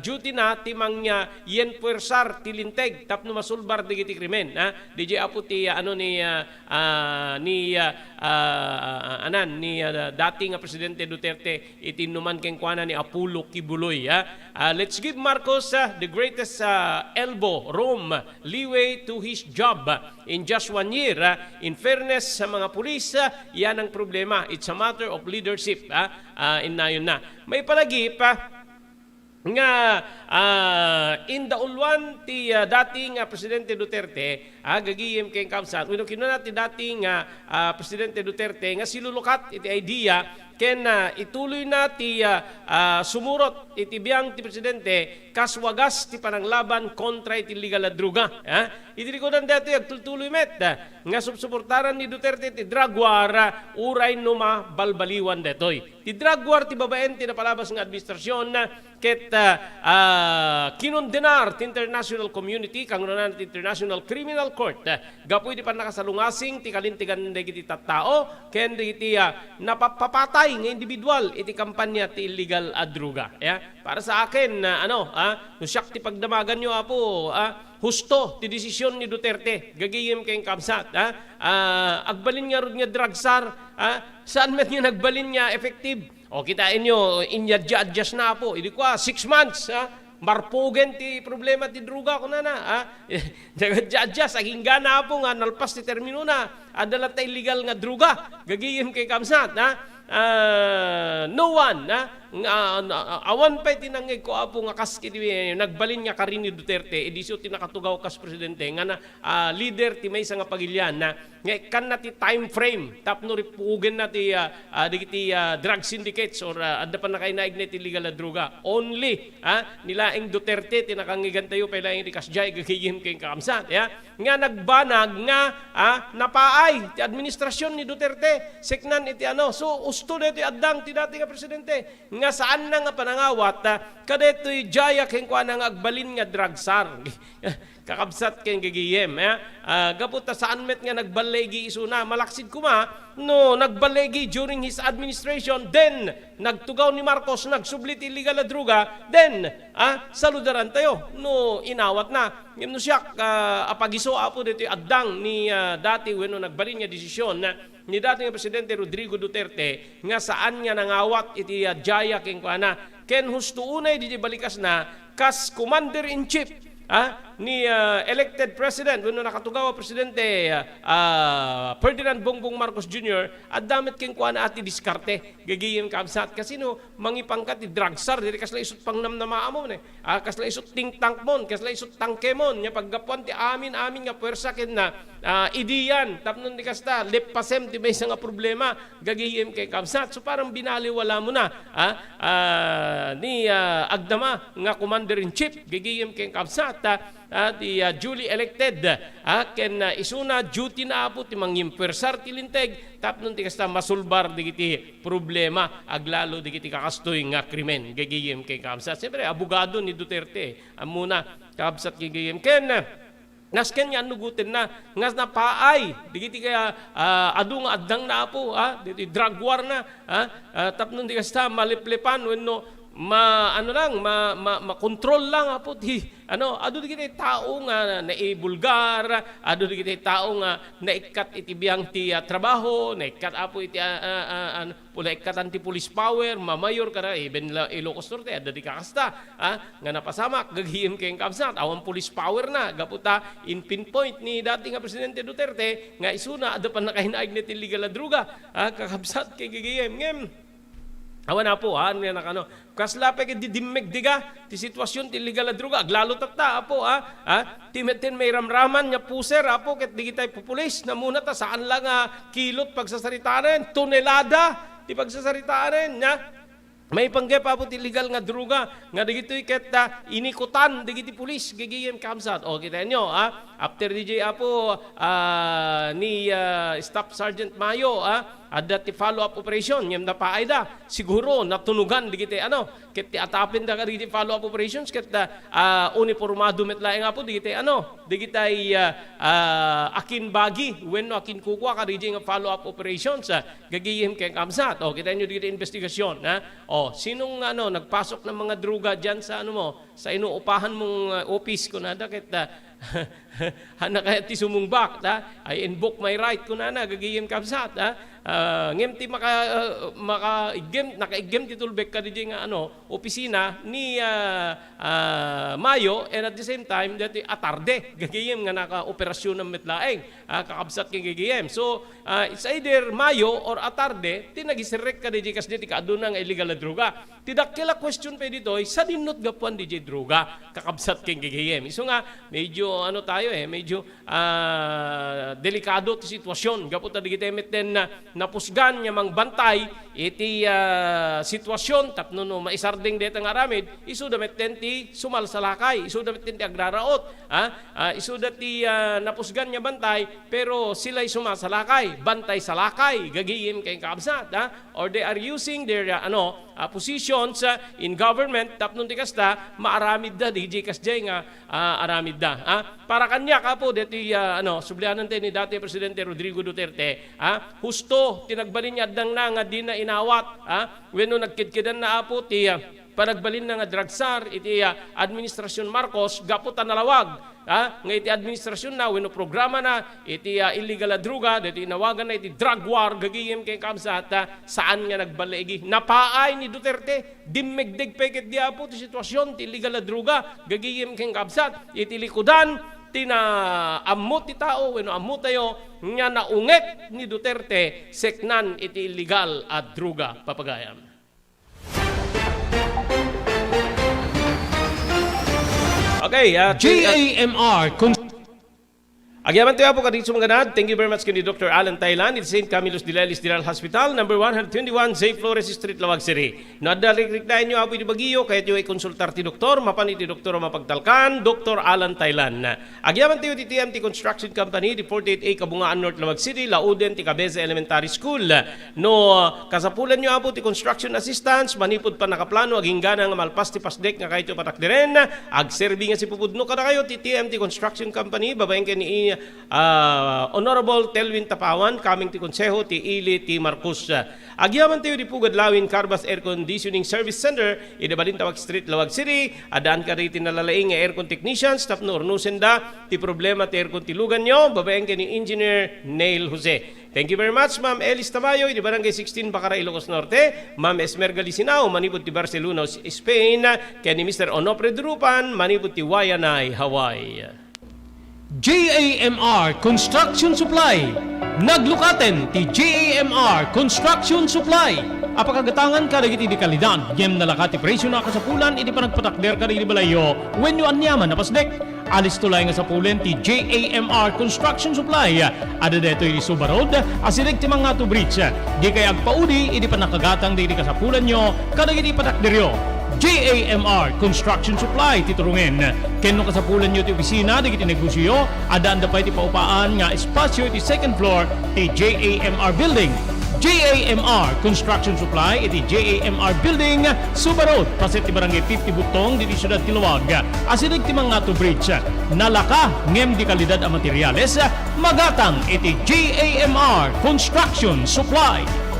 duty na timang yen puwersar tilinteg tapno masulbar digiti krimen DJ apo ti ano ni dating Presidente Duterte itinuman ken kuana ni Apollo Kibuloy. Let's give Marcos the greatest elbow room leeway to his job in just 1 year. In fairness sa mga pulis, yan ang problema. It's a matter of leadership. Yun na. May palagip nga in the ulwan ti dating Presidente Duterte gagiyem kay kamsat uno kinuna ti dating Presidente Duterte nga silulukat iti idea ken ituloy na ti sumurot iti biyang ti Presidente kaswagas ti pananglaban kontra iti illegal na druga. Iti likodan dati agtultuloy met nga subsuportaran ni Duterte ti drug war uray no mabalbaliwan detoy. Ti drug war ti babaen ti napalabas nga administrasyon ket kinondenar ti international community kang runan ti International Criminal Court gapoy di pa nakasalungasing ti kalintigan dagiti tattao ken dagiti napapatay nga individual iti kampanya ti illegal a druga. Para sa akin no siyak ti pagdamagan nyo apo husto ti desisyon ni Duterte gagayem kayong kamsat agbalin nga rod nga dragsar saan met nga nagbalin nga effective. O kitain nyo, inya-adjust na po. Hindi ko 6 months, marpugen ti problema ti druga ko na. Nag-adjust, aging gana po nga, nalpas ti termino na. Adala tayo illegal nga druga. Gagiyim kay Kamsat, no one, awan pa tinangay ko apo nga kas nagbalin nga karini Duterte edisyo tinakatugaw kas presidente nga na leader ti maysa nga pagilyan na nga kan na ti time frame tapno ripugen na ti digiti drug syndicates or adda pa na kay naig ti illegal na droga only nilaing Duterte tinakangigan tayo pa laing kasjay gagayim kay kamsat nga nagbanag nga napaay ti administrasyon ni Duterte seknan iti so usto na ti addang ti dati nga presidente nga saan na nga panangawat kadeto'y jaya keng kwa nga agbalin nga dragsar kakabsat keng gagiyem gaputa saan met nga nagbalegi isuna malaksid kuma no nagbalegi during his administration then nagtugaw ni Marcos nagsublit illegal na druga then saludaran tayo no inawat na no siyak apagiso apo dito addang ni dati wenno nagbalin nga desisyon ni dating presidente Rodrigo Duterte nga saan nga nangawat iti jaya keng kuana ken husto unay di balikas na kas commander in chief ni elected president when nakatugaw presidente Ferdinand Bongbong Marcos Jr. at damit keng kuana ati diskarte gagiyem kamsat kasi no mangipangkat ti dragsar diri kasla isut pangnamnama mo kasla isut think tank mon kasla isut tangkemon nya paggapuan ti amin nga puwersa ken na idiyan tapnon di kasta lepasem ti maysa nga problema gagiyem kay kamsat so parang binaliwala mo na ni agdama nga commander in chief gagiyem kay kamsat di duly elected ken isuna duty na apo ti mangimpersar ti linteg tapnon ti kasta masulbar digiti problema aglalo digiti kakastoy nga krimen gagiyem kay kamsat siyempre abogado ni Duterte amuna kamsat gagiyem ken nasken nga nugutin na ngas na paay digiti kaya adu nga addang na apo diti drug war na tapnon ti kasta maliplepan wenno ma-control lang apo ti adu digiti tao nga naibulgar adu digiti tao nga naikat iti biyang ti trabaho naikat apo iti ikatan ti police power mamayor kana even Ilocos Norte adda di kakasta nga napasamak gagihim kay kamsat awan police power na gaputa in pinpoint ni dati nga presidente Duterte nga isuna adda pa nakahinaig ni ti illegal na druga kakabsat kay gagihim ngem awan na po kasla pa didimeg diga ti sitwasyon ti illegal na druga aglalo tatta apo timetin may ramraman nya puser apo ket digitay populis na muna ta saan lang kilot pagsasaritaan tonelada ti pagsasaritaan nya may panggep apo ti illegal nga druga nga digitoy ket inikutan digiti pulis gagiyem kamsat kita nyo after DJ apo ni Staff Sergeant Mayo adda ti follow-up operation ngem napaay da siguro natunugan digiti ket ti atapin da digiti follow-up operations ket uniformado met laeng apo digiti digitay akin bagi wenno akin kukwa ka digiti nga follow-up operations gagiyem kay kamsat kita nyo digiti investigasyon sinong nagpasok ng mga druga diyan sa sa inuupahan mong office kunada ket hana kaya ti sumungbak I invoke my right kunana gagiyem kamsat ngem ti nakaigem ti tulbek ka di nga opisina ni Mayo and at the same time dati atarde gagiyem nga naka-operasyon ng metlaeng kakabsat kay gagiyem so it's either Mayo or atarde ti nagisirek ka di kas di kaaduna nga illegal na droga ti dakila question pa dito sa dinot gapuan di droga kakabsat kay gagiyem iso nga medyo tayo medyo delikado ti sitwasyon gaputa di kita meten napusgan nya mang bantay iti sitwasyon tapno maisarding deta nga aramid isu damet ti sumal sa lakay isu damet ti agraraot isu dati napusgan nya bantay pero sila'y sumasalakay bantay sa lakay gagiyim kay kabsat or they are using their positions in government tapnon ti kasta maaramid da DJ kasjay nga aramid da. Para kanya kapo deti sublianan ni dati Presidente Rodrigo Duterte, husto tinagbalin niya dang na nga di na inawat, wenno nagkidkidan na apo ti panagbalin na nga dragsar iti administrasyon Marcos gaputan nalawag. Nga iti administrasyon na, wenno programa na, iti illegal na druga, iti inawagan na iti drug war, gagiyem kay kamsat, saan nga nagbalaigi. Napaay ni Duterte, dimegdeg peket di apo, ti sitwasyon, ti illegal na druga, gagiyem kay kamsat, iti likudan, amot ti tao, wenno amot tayo, nga naunget ni Duterte, seknan iti illegal at druga, papagayam. Okay, JAMR agyaman tayo po kadito mga thank you very much kini Dr. Alan Thailand in St. Camillus de Lelis General Hospital, number 121, J. Flores Street, Lawag City. Nadalik-riktahin nyo apo iti Bagio, kaya nyo ay konsultar ti doktor, mapan iti doktor o mapagtalkan, Dr. Alan Thailand. Agyaman tayo ti TMT Construction Company, di 48A Kabungaan North, Lawag City, Lauden, ti Cabeza Elementary School. No, kasapulan nyo apo ti construction assistance, manipod pa nakaplano, aging gana nga malpas ti pasdek nga kayo patakdiren, agserbi nga si pupudno kada kayo ti TMT Construction Company, babaeng ka ni Honorable Telvin Tapawan, kaming ti konseho ti Ili ti Marcos. Agyaman tayo di Pugad Lawin Carbas Air Conditioning Service Center, Idabalin Tawag Street, Lawag City. Adaan ka riti nalalaing nga aircon technicians, tapno ornusen da ti problema ti aircon ti lugan nyo, babaeng ka ni Engineer Neil Jose. Thank you very much, Ma'am Elis Tamayo, di Barangay 16, Bacara, Ilocos Norte. Ma'am Esmer Galicinao, manipod ti Barcelona, Spain. Kaya ni Mr. Onofre Drupan, manipod ti Wayanay, Hawaii. JAMR Construction Supply. Naglukaten ti JAMR Construction Supply. Apakagatangan ka dagiti di kalidad. Yem nalakati presyo na kasapulan iti panagpatakder ka di balayo. When you anyaman na pasdek. Alis tulay nga sa pulen ti JAMR Construction Supply. Ada deto iti Subarod. Asirig ti mga to bridge. Di kay agpaudi iti panakagatang di kasapulan nyo. Kadagiti patakderyo. JAMR Construction Supply titurungin. Kenno kasapulan nyo ti opisina digiti negosyo, adaan da pa iti paupaan nga espasyo iti second floor ti JAMR Building. JAMR Construction Supply iti JAMR Building, Subarod, paset ti Barangay 50 Butong diti Siyudad ti Luwag. Asidig ti mga to bridge. Nalaka ngem di kalidad a materyales, magatang iti JAMR Construction Supply.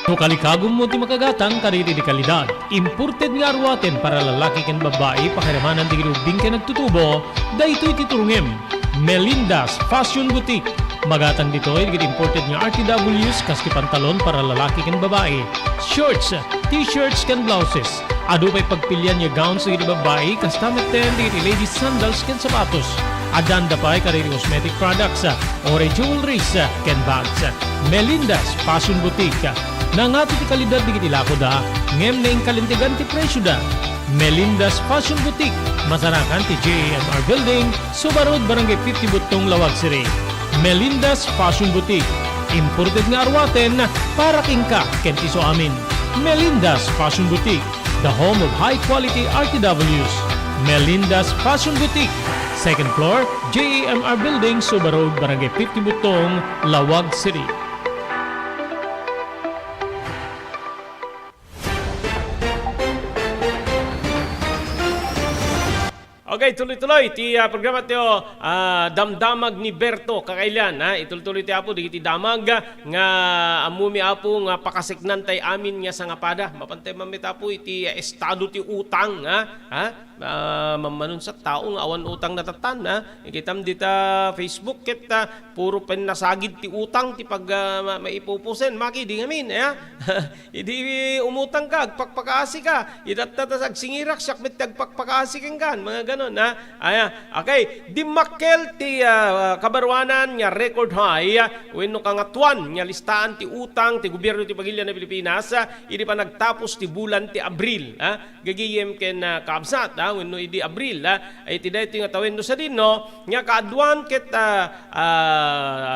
No kalikagom mo ti makagatang kariri di kalidad. Imported nga arwaten para lalaki ken babae pakiramanan di grubing ken nagtutubo, daytoy titurungem. Melinda's Fashion Boutique. Magatang dito ay imported nga RTWs kaski pantalon para lalaki ken babae. Shorts, t-shirts ken blouses. Ado pa'y pagpilian nga gowns di babae kastameten di ladies sandals ken sapatos. Adanda pa'y kariri cosmetic products, ore jewelries ken bags. Melinda's Fashion Boutique. Nangato ti kalidad di kitilako da, ngem na kalintigan ti presyo da. Melinda's Fashion Boutique, masarakan ti JAMR Building, Subarod, Barangay 50 Butong, Lawag City. Melinda's Fashion Boutique, imported nga arwaten para kingka kenti so amin. Melinda's Fashion Boutique, the home of high-quality RTWs. Melinda's Fashion Boutique, second floor, JAMR Building, Subarod, Barangay 50 Butong, Lawag City. Okay, tuloy-tuloy. Ti programa tayo, damdamag ni Berto, kakailan. Ituloy-tuloy tayo po, di damag nga amumi apo nga pakasiknan tay amin nga sa ngapada. Mapantay mamita po iti estado ti utang. Mamanon sa tao nga awan utang natatan. Ikitam dita Facebook kita, puro nasagid ti utang ti pag maipupusen. Maki, di ngamin. Idi umutang ka, agpakpakaasi ka. Idattatasag singirak, sakmet agpakpakaasi kan. Mga ganon. Okay, di makel ti kabarwanan nga record high wenno kangatuan nga listaan ti utang ti gobyerno ti Pagilya na Pilipinas idi pa nagtapos ti bulan ti Abril gagiyem ken kaabsat wenno idi Abril ay ti daytoy nga tawenno sa dinno nga kaadwan ket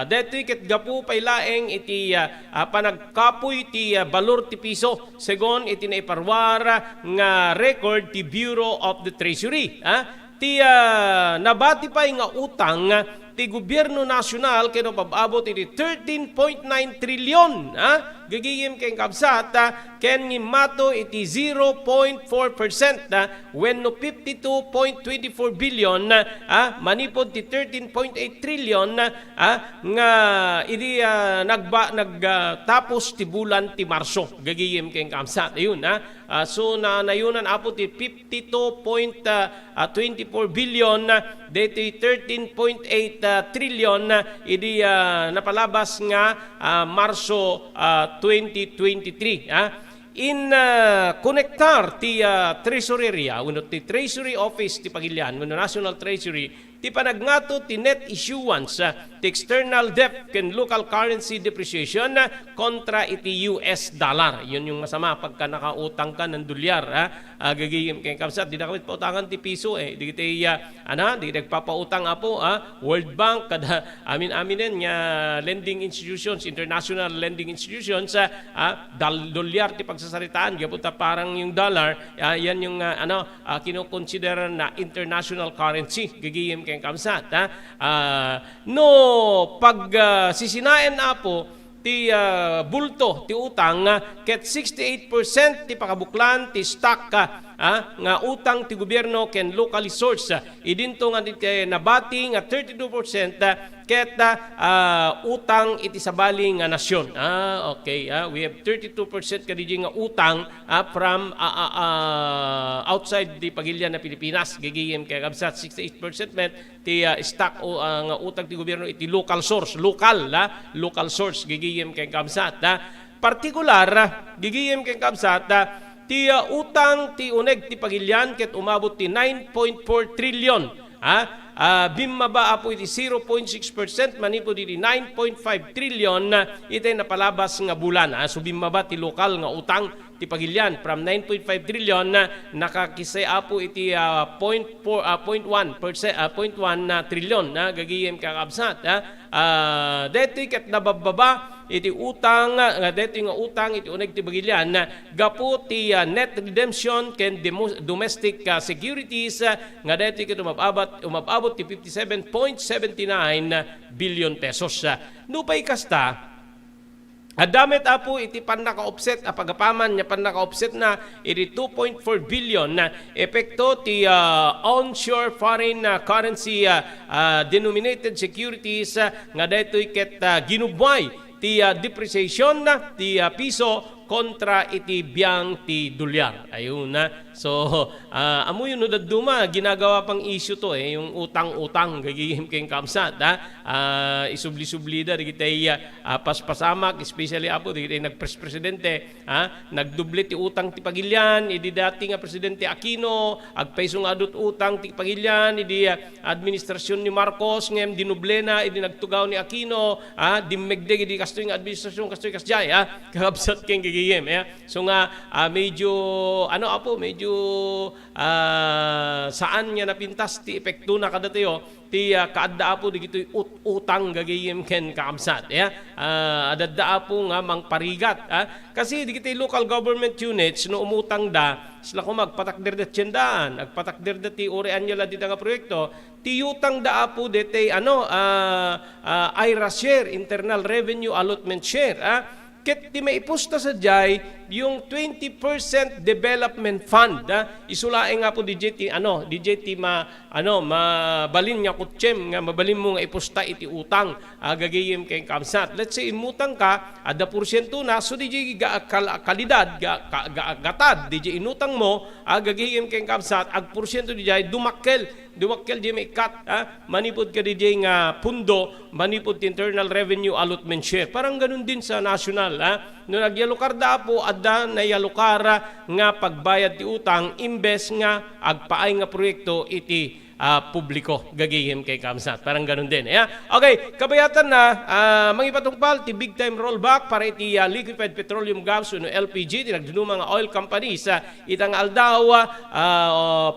daytoy ket gapu pay laeng iti panagkapoy ti balor ti piso segon iti naiparwar nga record ti Bureau of the Treasury. Ti nabati pa nga utang ti gobyerno nasyonal kano pababot iti 13.9 trilyon gagayem ken kabsat ken mato iti 0.4% wenno 52.24 billion manipod ti 13.8 trilyon nga idi nagtapos ti bulan ti Marso gagayem ken kabsat ayun so nayunan apo ti 52.24 billion dito 13.8 trillion idi napalabas nga Marso 2023 in connectar ti treasureria uno ti treasury office ti Pagilian uno National Treasury ti panagnato ti net issuance ti external debt ken local currency depreciation kontra iti US dollar. Yun yung masama pagka nakautang ka ng dolyar gagayim kay kapsat di na kami pautangan ti piso di kita di nagpapautang apo World Bank kada aminin nga lending institutions, international lending institutions dolyar ti pagsasaritaan gaputa parang yung dollar yan yung kinokonsider na international currency gagayim kay kamsat no pag sisinain apo ti bulto ti utang ket 68% ti pakabuklan ti stock nga utang ti gobyerno ken locally sourced idinto nga nabati nga 32% ket utang iti sabali nga nasyon. Okay, we have 32% kadiji nga utang from outside the Pagilian na Pilipinas gagayem kay kabsat 68% ti stock nga utang ti gobyerno iti local source local source gagayem kay kabsat particular gagayem kay kabsat ti utang ti uneg ti Pagilian ket umabot ti 9.4 trillion bimaba apo iti 0.6% manipod iti 9.5 trillion iti napalabas nga bulan so bimaba ti lokal nga utang ti Pagilian from 9.5 trillion nakakisay apo iti 0.1 trillion gagayem kakabsat deti ket nabababa iti utang deti nga utang iti uneg ti Pagilian gapu ti net redemption ken domestic securities nga deti ket umabot ti 57.79 billion pesos. Nupay kasta damit apo iti panaka-offset pagapaman nya panaka-offset na iti 2.4 billion na epekto ti onshore foreign currency denominated securities nga daytoy ket ginubway ti depreciation ti piso kontra iti biyang ti dolyar. Ayun so amo yun duma ginagawa pang issue to yung utang-utang gagihim kayong kamsat isubli-subli da digitay paspasamak especially apo digitay nagpresidente nagdubli ti utang ti Pagilian idi dati nga presidente Aquino agpaiso nga adut utang ti Pagilian idi administrasyon ni Marcos ngem dinuble na idi nagtugaw ni Aquino dimmegdeg idi kastoy nga administrasyon kastoy kasjay kakabsat keng gagihim so nga medyo medyo saan nga napintas ti epekto na kadatayo ti kaadda po digitoy utang gagayem ken kaamsat adadda po nga mangparigat kasi digitoy local government units no umutang da sila ko magpatakder da tiyandaan agpatakder da ti orean nila dito nga proyekto ti utang da po dete IRA share internal revenue allotment share ket ti maipusta sa jay yung 20% development fund isulaing nga po DJ mabalin nga kutsem nga mabalin mo nga ipusta iti utang gagayem kay kamsat. Let's say imutang ka ada porsyento na so DJ kalidad gatad DJ inutang mo gagayem kay kamsat ag porsyento DJ dumakkel di may cut manipod ka DJ nga pundo manipod internal revenue allotment share parang ganun din sa national no nagyalukar da po adda na yalukara nga pagbayad ti utang imbes nga agpaay nga proyekto iti publiko gagayem kay kamsat parang ganun din okay kabayatan na mangipatungpal ti big time rollback para iti liquefied petroleum gas no LPG ti nagdunong mga oil companies itang aldaw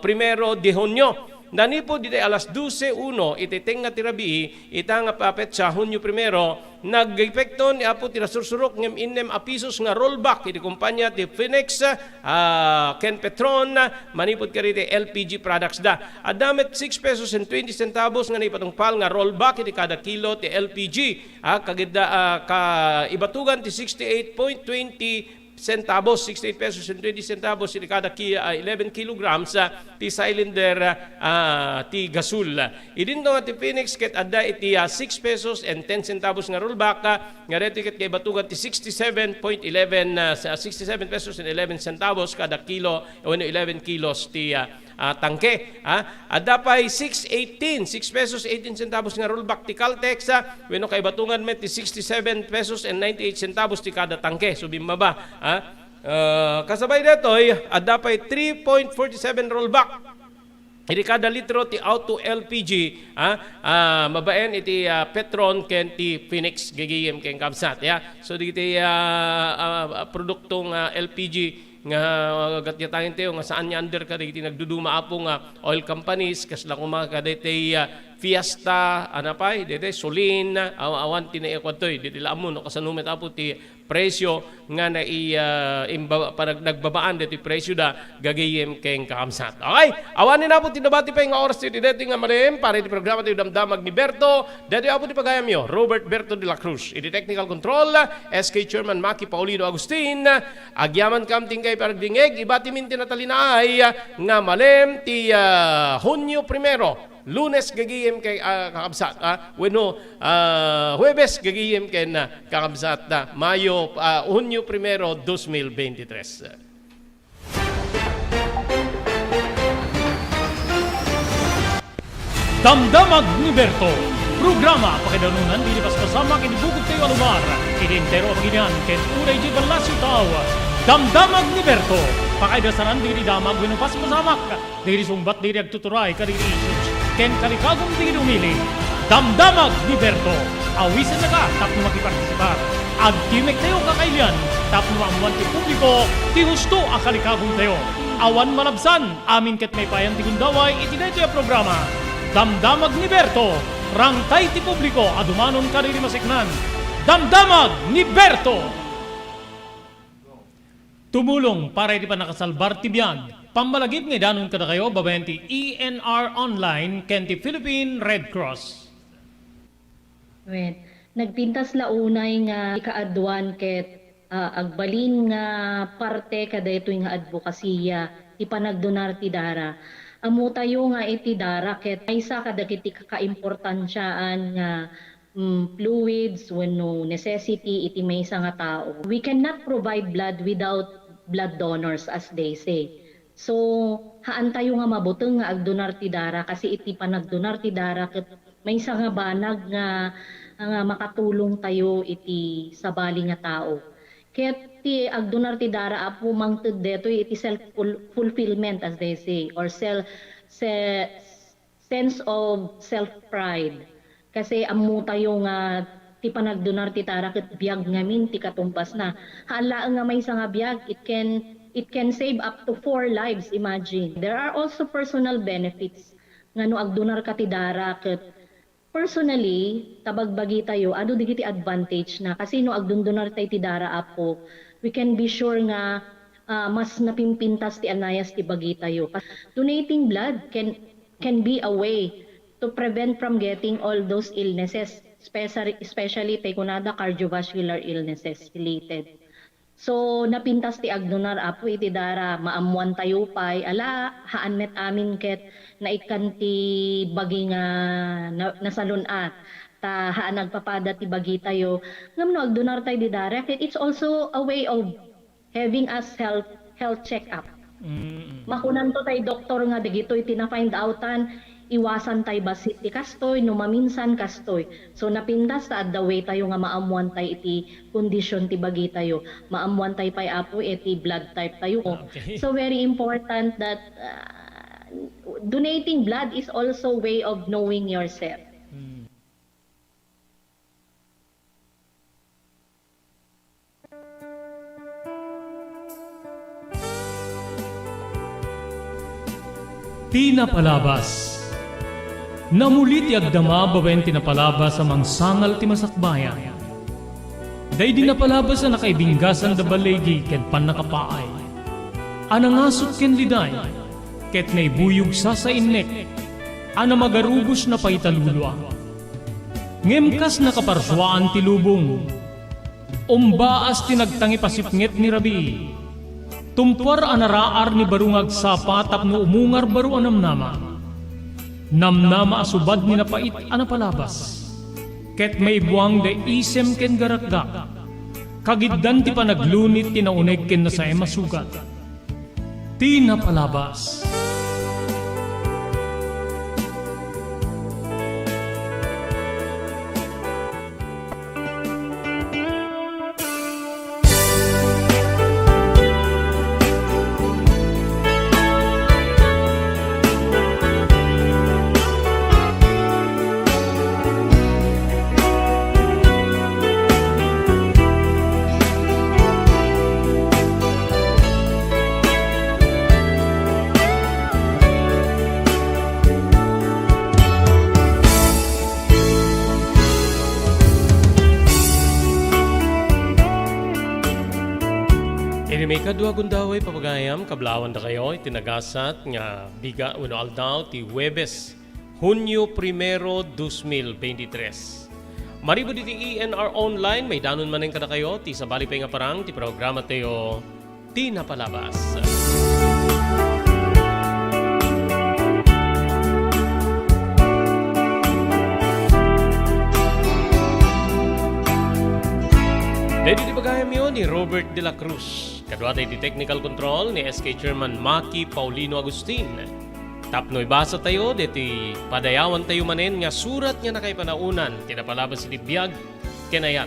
1 de Hunyo Nani po dito alas 12:01 ititeng nga tirabi itang papet sa Hunyo 1 nag-epekto ni apo tirasursurok ngem inem apisos nga rollback iti kumpanya ti Phoenix Ken Petron manipod karite LPG products da. Adamet 6 pesos and 20 centavos nga ipatungpal nga rollback iti kada kilo ti LPG ka ibatugan ti 68.20 centavos, 68 pesos and 20 centavos in kada 11 kilograms ti cylinder ti gasul. Idinto nga ti Phoenix ket adda iti 6 pesos and 10 centavos nga rollback nga reto ket kay batugan ti 67 pesos and 11 centavos kada kilo o 11 kilos ti tangke. Adda pay 6 pesos 18 centavos nga rollback ti Caltex wenno kay batungan met ti 67 pesos and 98 centavos ti kada tangke. So bimaba. Kasabay detoy adda pay 3.47 rollback iti kada litro ti auto LPG mabaen iti Petron ken ti Phoenix gigiyem ken kabsat so digiti produktong LPG nga gatya tayo tayo nga saan niya under ka digiti nagduduma apo nga oil companies kasla kuma kadete Fiesta anapay dete Solin awan tinaikwatoy diti laamon no kasanumet apo ti presyo nga na parag nagbabaan dito presyo da gagayem keng kakamsat. Okay, awanin na po tinabati pa yung oras dito nga malim para iti programa tayo damdamag ni Berto. Dito po ti pagayam nyo, Robert Berto de la Cruz. Iti technical control, SK Chairman Maki Paulino Agustin. Agyaman kamting kay paragdingeg, ibati minti na talinaay nga malim ti Hunyo 1. Lunes gagiyem kay kakabsat. Huwebes gagiyem kay kakabsat na Mayo, Hunyo 1, 2023. Damdamag ni Berto. Programa pakidanunan dilipas kasama kinibugod kayo alumar. Identero ang ginyan ken unay di balasyo tao. Damdamag ni Berto. Pakaidasaran diri damag winupas masamak. Diri sumbat diri agtuturay kadiri issues. Ken kalikagong diri umili. Damdamag ni Berto. Awisan na ka tapno makipartisipar. Agtimek tayo kakailan tapno amuan ti publiko ti husto a kalikagong tayo. Awan malabsan amin ket may payan ti gundaway itinay tayo programa. Damdamag ni Berto. Rangtay ti publiko adumanon kadiri masiknan. Damdamag ni Berto. Tumulong para iti pa nakasalbar ti biyag. Pamalagip nga danon kada kayo babayan ti ENR Online ken ti Philippine Red Cross. Wait, nagpintas launay nga ikaadwan ket agbalin nga parte kada ito nga advokasya ipanagdonar ti dara. Amo tayo nga iti dara ket maysa kadagiti kakaimportansyaan nga fluids wenno necessity iti maysa nga tao. We cannot provide blood without blood donors as they say. So haan tayo nga mabuteng nga agdonar ti dara kasi iti panagdonar ti dara ket maysa nga banag nga makatulong tayo iti sabali nga tao. Ket ti agdonar ti dara apo mangted deto iti self fulfillment as they say or sense of self pride. Kasi ammo tayo nga ti panagdonar ti dara ket biag ngamin ti katumpas na. Hala nga maysa nga biag it can save up to 4 lives, imagine. There are also personal benefits nga no agdonar ka ti dara ket personally tabagbagi tayo adu digiti advantage na kasi no agdundonar tayo ti dara apo we can be sure nga mas napimpintas ti anayas ti bagi tayo. Donating blood can be a way to prevent from getting all those illnesses, especially pekunada cardiovascular illnesses related. So napintas ti agdonar apo iti dara maamuan tayo pay ala haan met amin ket naikan ti bagi nga nasalunat ta haan nagpapada ti bagi tayo ngamno agdonar tayo di dara ket it's also a way of having us health check up. Makunan to tayo doktor nga digito iti na find outan iwasan tayo basit ti kastoy no maminsan kastoy. So napindas ta the way tayo nga maamuan tayo iti kondisyon ti bagi tayo. Maamuan tayo pay apo iti blood type tayo. Okay. So very important that donating blood is also way of knowing yourself. Pinapalabas Namuli ti agdama bawen tinapalabas sa mangsangal ti masakbayan. Day di napalabas sa nakaibinggasan da balegi ken panakapaay. Anangasot ken liday, ket naibuyog sa innek, ana magarubos na paitalulwa. Ngemkas nakaparswaan ti lubong, umbaas tinagtangi pasipnget ni Rabi. Tumpar anaraar ni barungag sapa tapno umungar baru anamnama. Namnama asubad ni napait anapalabas. Ket may buwang da isem ken garakgak. Kagiddan ti panaglunit tinauneg ken nasa masugat. Ti napalabas. May kadwa gundaway papagayam kablawan da kayo itinagasat nga biga uno aldaw ti Huwebes, Hunyo 1, 2023. Maribo di ENR Online may danon manen kada kayo ti sabali pa nga parang ti programa tayo ti napalabas. Dahil di bagayam yun ni Robert de la Cruz. Kadwa tayo di technical control ni SK Chairman Maki Paulino Agustin. Tapno ibasa tayo, diti padayawan tayo manen nga surat nga nakay panaunan, tinapalabas si Biyag, Kenayat.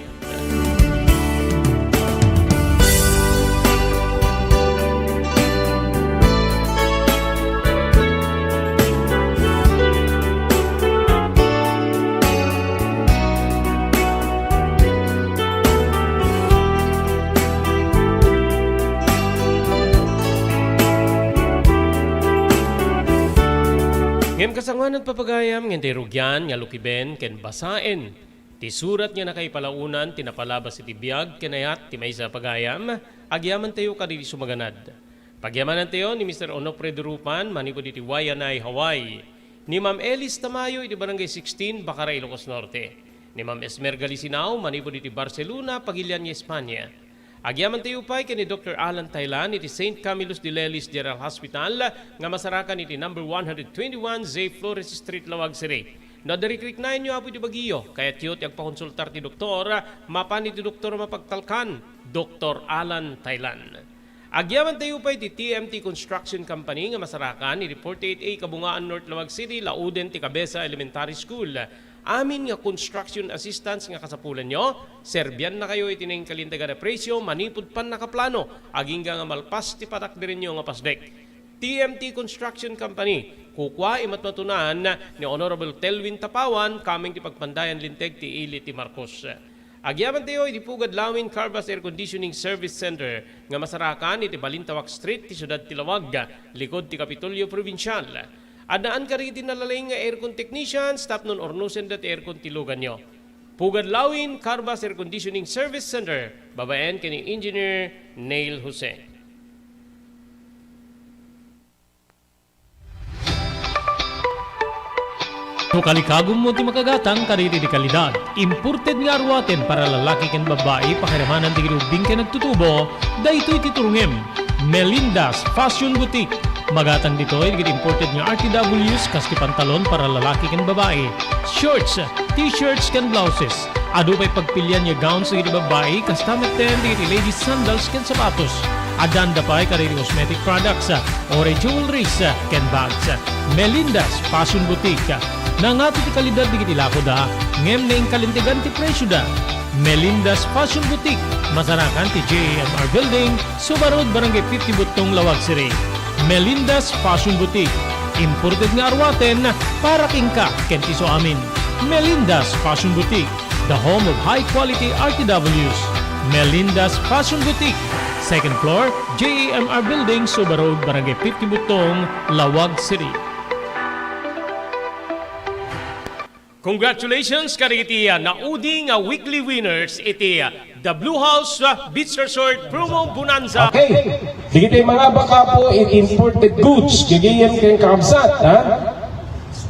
Ngem kasanganan papagayam ngem derugyan nga lukiben ken basaen ti surat nga nakaipalaunan tinapalabas iti Biyag Kenayat ti maysa pagayam agyaman tayo kadili sumaganad. Pagyamanan tayo ni Mr. Onofre Durupan manipod iti Wayanay, Hawaii. Ni Ma'am Elis Tamayo iti Barangay 16 Bakaray, Ilocos Norte. Ni Ma'am Esmer Galisinao manipod iti Barcelona, Pagilian, Espanya. Agyaman tayo pa'y ni Dr. Alan Taylan iti St. Camillus de Lelis General Hospital nga masarakan iti number 121 Z. Flores Street, Lawag City. Nadarikrik na inyo apo iti Baguio, kaya tiyot agpakonsultar ti doktor, mapan iti doktor mapagtalkan, Dr. Alan Taylan. Agyaman tayo pa'y ti TMT Construction Company nga masarakan iti 48A Kabungaan North, Lawag City, Lauden ti Cabeza Elementary School. Amin nga construction assistance nga kasapulan nyo, Serbian na kayo itineng kalindaga na presyo, manipod pan nakaplano, aging nga malpas ti patak din nyo nga pasdek. TMT Construction Company, kukwa imat matunan ni Honorable Telvin Tapawan, kaming ti pagpandayan linteg ti Ili ti Marcos. Agyaman tayo iti Pugad Lawin Carbas Air Conditioning Service Center nga masarakan iti Balintawak Street ti Siyudad ti Lawag, likod ti Kapitolyo Provincial. Adaan ka rin tinalaling nga aircon technicians, tap nun ornusen dat aircon tilugan nyo. Pugad Lawin, Carbas Air Conditioning Service Center, babayan kining Engineer Neil Jose. No kalikagom mo ti makagatang kariri di kalidad. Imported nga arwaten para lalaki ken babae pakiramanan ti ginubing ken nagtutubo, daytoy ti turungem. Melinda's Fashion Boutique. Magatang dito ay imported nga RTWs kaski pantalon para lalaki ken babae. Shorts, t-shirts ken blouses. Ado pa'y pagpilian nga gowns sa babae, kastamet ten di ladies sandals ken sapatos. Adanda pa'y kariri cosmetic products, ore jewelries ken bags. Melinda's Fashion Boutique. Nangato ti kalidad di kitilako da, ngem na kalintigan ti presyo da. Melinda's Fashion Boutique, masarakan ti JMR Building, Subarod, Barangay 50 Butong, Lawag City. Melinda's Fashion Boutique, imported nga arwaten para kingka kentiso amin. Melinda's Fashion Boutique, the home of high-quality RTWs. Melinda's Fashion Boutique, second floor, JMR Building, Subarod, Barangay 50 Butong, Lawag City. Congratulations kariti naudi nga weekly winners iti The Blue House Beach Resort Promo Bonanza. Okay. Digiti mga baka po imported goods. Gigiyan kayong kakabsat. Ha?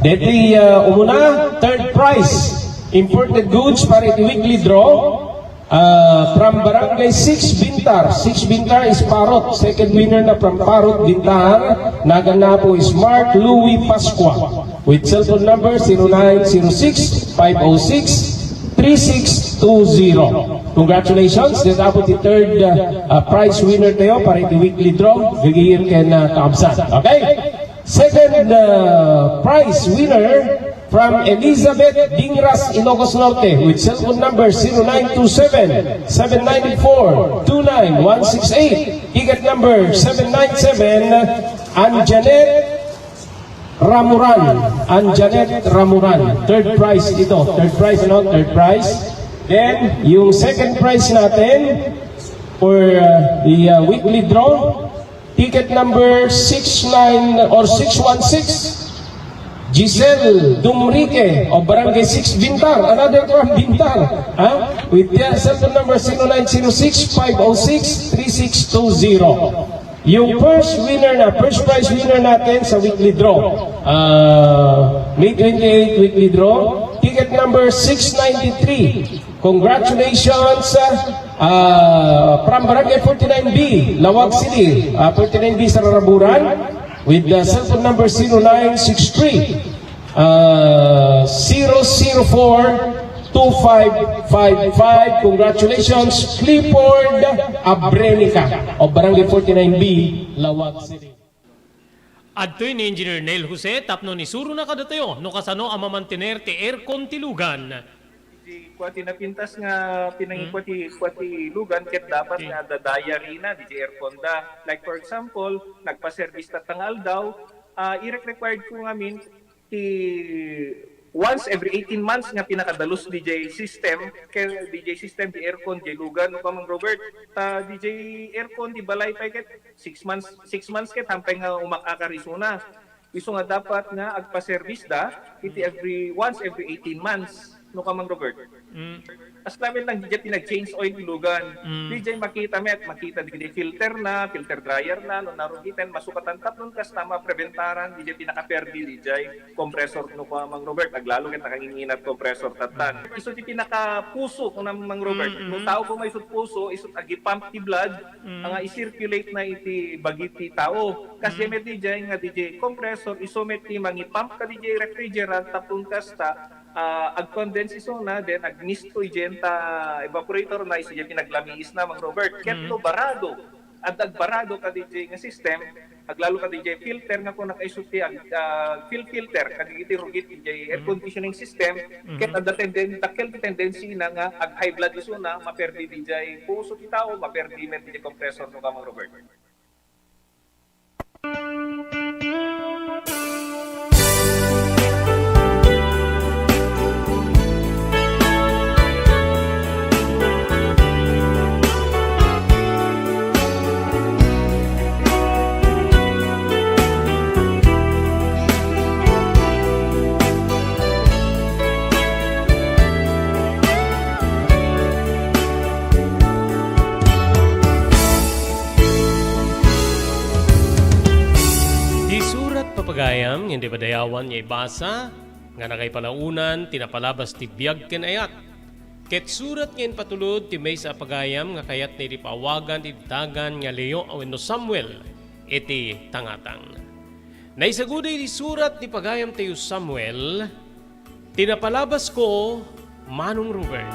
Diti umuna, third prize. Imported goods para iti weekly draw. From Barangay 6 Bintar. 6 Bintar is Parot. Second winner na from Parot Bintar. Nagana po is Mark Louis Pasqua. With cellphone number 0906-506-3620. Congratulations. This po the third prize winner tayo para iti weekly draw. Gigiyan kayo na kaabsan. Okay? Second prize winner from Elizabeth Dingras, Ilocos Norte, with cellphone number 0927-794-29168. Ticket number 797, Anjanet Ramuran. Third prize ito. Third prize, third prize. Then, yung second prize natin for the weekly draw, ticket number 616, Giselle Dumrique of Barangay 6 Bintar, another from Bintar, with cellphone number 0906-506-3620. Yung first prize winner natin sa weekly draw, May 28 weekly draw, ticket number 693. Congratulations from Barangay 49B, Lawag City, 49B sa Raraburan, with the cellphone number 0963 004-2555. Congratulations, Clifford Abrenica of Barangay 49B, Lawag City. Adtoy ni Engineer Neil Jose, tapno ni Suro na kadatayo, no kasano ang mamantener ti aircon tilugan. Di kuati napintas nga pinangikwati lugan ket dapat nga dadaya rina di aircon da. Like for example, nagpa-service tatangal daw, i-required ko ngamin ti once every 18 months nga pinakadalos DJ system di aircon di lugan no kamang Robert DJ aircon di balay pa ket 6 months ket hampay nga umakakarisuna iso nga dapat nga agpa-service da iti once every 18 months no kamang Robert. As namin lang DJ pinag-change oil ilugan. DJ makita di filter dryer na no narugitan masukatan tapnon kas tama preventaran DJ pinaka-perdi DJ compressor no kamang Robert aglalo ket nakanginginat compressor tatan. Isu ti pinaka-puso no Mang Robert. No tao ko may isut puso isut agi pump ti blood nga i-circulate na iti bagiti tao. Kasi met DJ nga DJ compressor isomet ti mangi-pump ka DJ refrigerant tapon kasta ag-condense iso na then ag-misto igenta evaporator na isi pinaglamiis na Mang Robert ketlo barado at agbarado ka DJ nga system aglalo ka DJ filter nga kung nakaisuti filter kaditi rugit DJ air conditioning system ket adda tendency na nga ag high blood iso na maperdi DJ puso ti tao maperdi met DJ compressor no ka Mang Robert. Papagayam, hindi padayawan niya ibasa, nga nakay palaunan, tinapalabas ti biyag ken ayat. Ket surat ngayon patulod ti may sa pagayam, nga kayat na itipawagan ti dagan nga Leo aweno Samuel, iti tangatang. Naisaguday di surat ti pagayam tayo Samuel, tinapalabas ko, Manong Robert.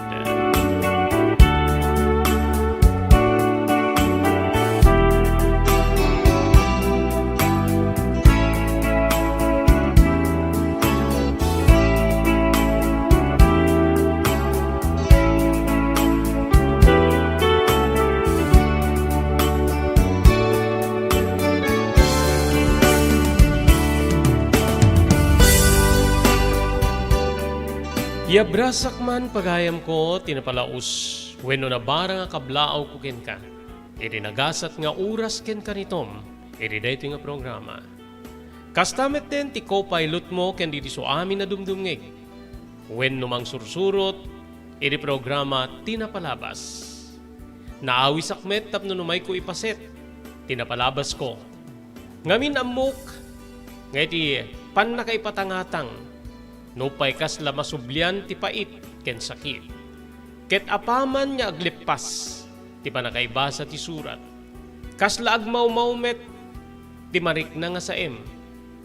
Yabrasak man pagayam ko, tinapalaus, wenno na barang kablaaw ko ken ka. Iti nagasat nga oras ken kanitom, iti dayto nga programa. Kastamet din ti co-pilot mo ken diti so amin na dumdumngeg. When numang sursurot, iti programa tinapalabas. Naawi sakmet tapno numay ko ipaset, tinapalabas ko. Ngamin amok, ngiti pan na kay patangatang, nupay kasla masublian ti pait ken sakit. Ket apaman niya aglipas, ti panakaibasa ti surat. Kasla agmaw-mawmet, ti marik na nga sa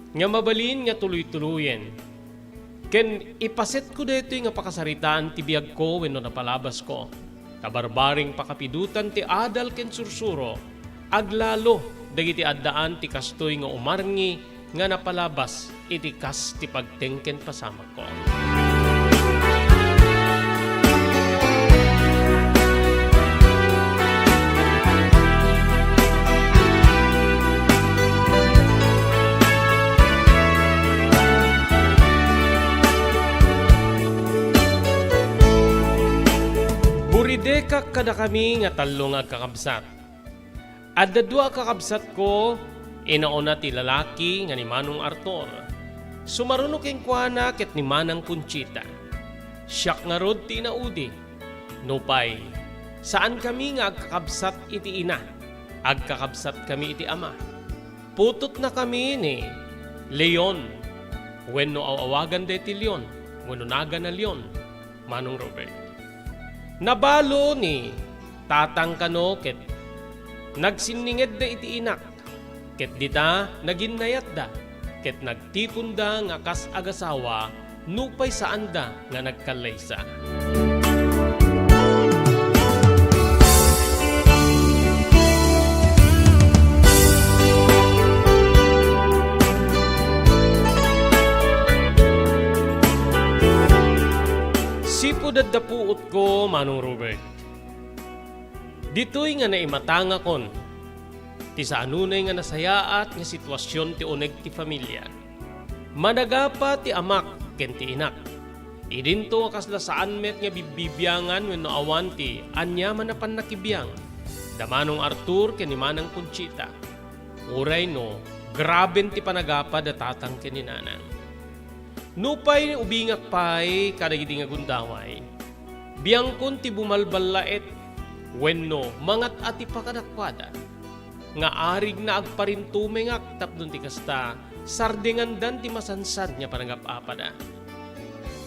nga mabalin nga tuloy-tuloyen. Ken ipaset ko dito nga pakasaritaan ti biyag ko wenno napalabas ko. Kabarbaring pakapidutan ti adal ken sursuro, aglalo dagiti addaan ti kastoy nga umarngi nga napalabas iti kas ti pagtengken pasama ko. Burideka kada kami nga talo nga kakabsat. At dadwa kakabsat ko, inauna ti lalaki nga ni Manong Arthur. Sumarunok ing kuana ket ni Manang Conchita. Siyak nga rod ti inaudi. Nupay, saan kami nga agkakabsat iti ina? Agkakabsat kami iti ama. Putot na kami ni Leon. Wenno awawagan de ti Leon. Wenno naga na Leon. Manong Robert. Nabalo ni tatang kano ket nagsininged da iti inak ket dita naginnayat da ket nagtipon da nga kas agasawa nupay saan da nga nagkalaysa. Sipo daddapuot ko, Manong Robert. Dito'y nga naimatanga kon, ti sa anunay nga nasayaat nga sitwasyon ti uneg ti familia. Managapa ti amak ken ti inak. Idinto nga kasla saan met nga bibibiyangan wenno awan ti anya manapan nakibiyang. Da Manong Arthur ken ni Manang Conchita. Uray no, graben ti panagapa da tatang ken ni nanang. Nupay ubingak pay kadagiti nga gundaway. Biyangkon ti bumalbalaet wenno mangat ati pakadakwada. Nga arig na agparintumengak tapdon ti kasta sardingan dan ti masansad nya panagapapada.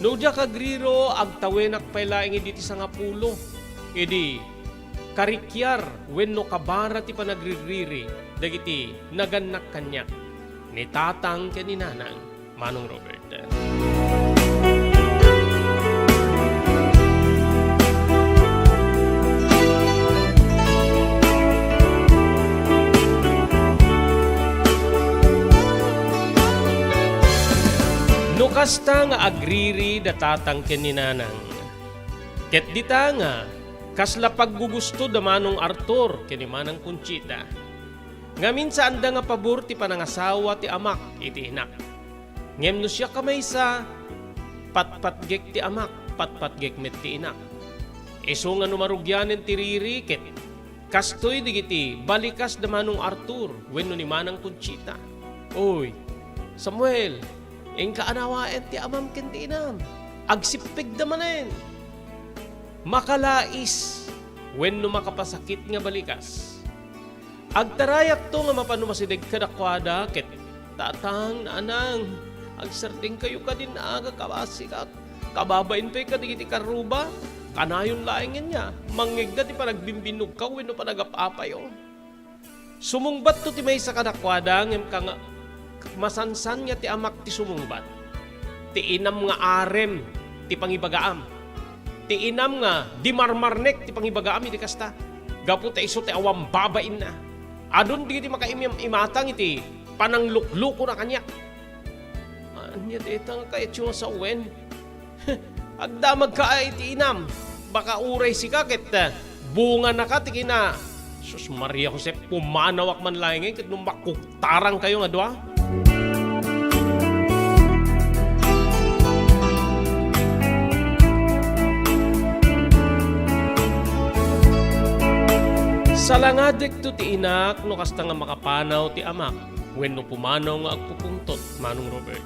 No dia kagriro agtawenak pay laeng idi ti sangapulo. Idi karikyar wenno kabara ti panagririri dagiti naganak kanyak ni tatang ken ni nanang Manong Robert. No kasta nga agriri da tatang ken ni nanang. Ket dita nga kasla paggugusto da Manong Arthur ken ni Manang Conchita. Ngamin saan da nga pabor ti panangasawa ti amak iti inak. Ngem no siya kamaysa patpatgek ti amak, patpatgek met ti inak. Iso nga numarugyanen ti riri ket kastoy digiti balikas da Manong Arthur wenno ni Manang Conchita. Oy, Samuel, engka anawaen ti amam ken ti inam. Agsipig da manen. Makalais wenno makapasakit nga balikas. Agtarayak to nga mapanumasideg kadakwada ket tatang anang agsarding kayo ka din aga kabasi ka. Kababain pa'y ka digiti karuba. Kanayon laingin niya. Mangig na ti panagbimbinug ka wenno panagapapayo. Sumungbat to ti may sa kadakwada ngem ka nga masansan nga ti amak ti sumungbat. Ti inam nga arem ti pangibagaam. Ti inam nga di marmarnek ti pangibagaam iti kasta. Gapu ta iso ti awam babain na. Adun di ti makaimimatang iti pananglukluko na kanya. Anya deta nga kaya tiyo sa uwen. Agdamag ka ay iti inam. Baka uray si kakit. Bunga na ka tikina. Sus Maria Jose, pumanawak man lang ngayon. Kat nung makuktarang kayo nga doa. Salangadek to ti inak no kasta nga makapanaw ti amak. When no pumanaw nga agpupuntot, Manong Robert.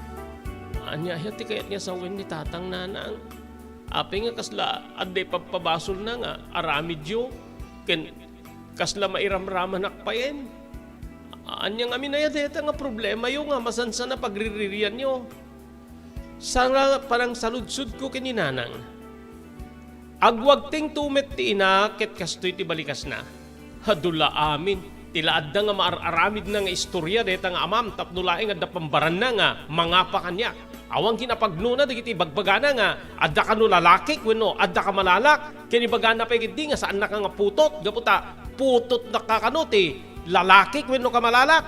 Anya ti kayat niya sawin ni tatang nanang. Api nga kasla aday pagpabasol na nga aramidyo ken kasla mairamraman akpayen. Anya nga minayadeta nga problema yung nga masansa na pagriririan nyo. Sana parang saludsud ko kininanang. Agwag ting tumet ti ina ket kastoy ti balikas na. Hadula amin. Tilaad na nga maararamid na nga istorya deta nga amam tapno laing adda pambaran na nga mga pa kanya. Awang kinapagnuna digiti bagbagana nga adda ka no lalaki wenno adda ka malalak kinibagana pa gidi nga saan na ka nga putot gaputa putot na kakanuti lalaki wenno ka malalak.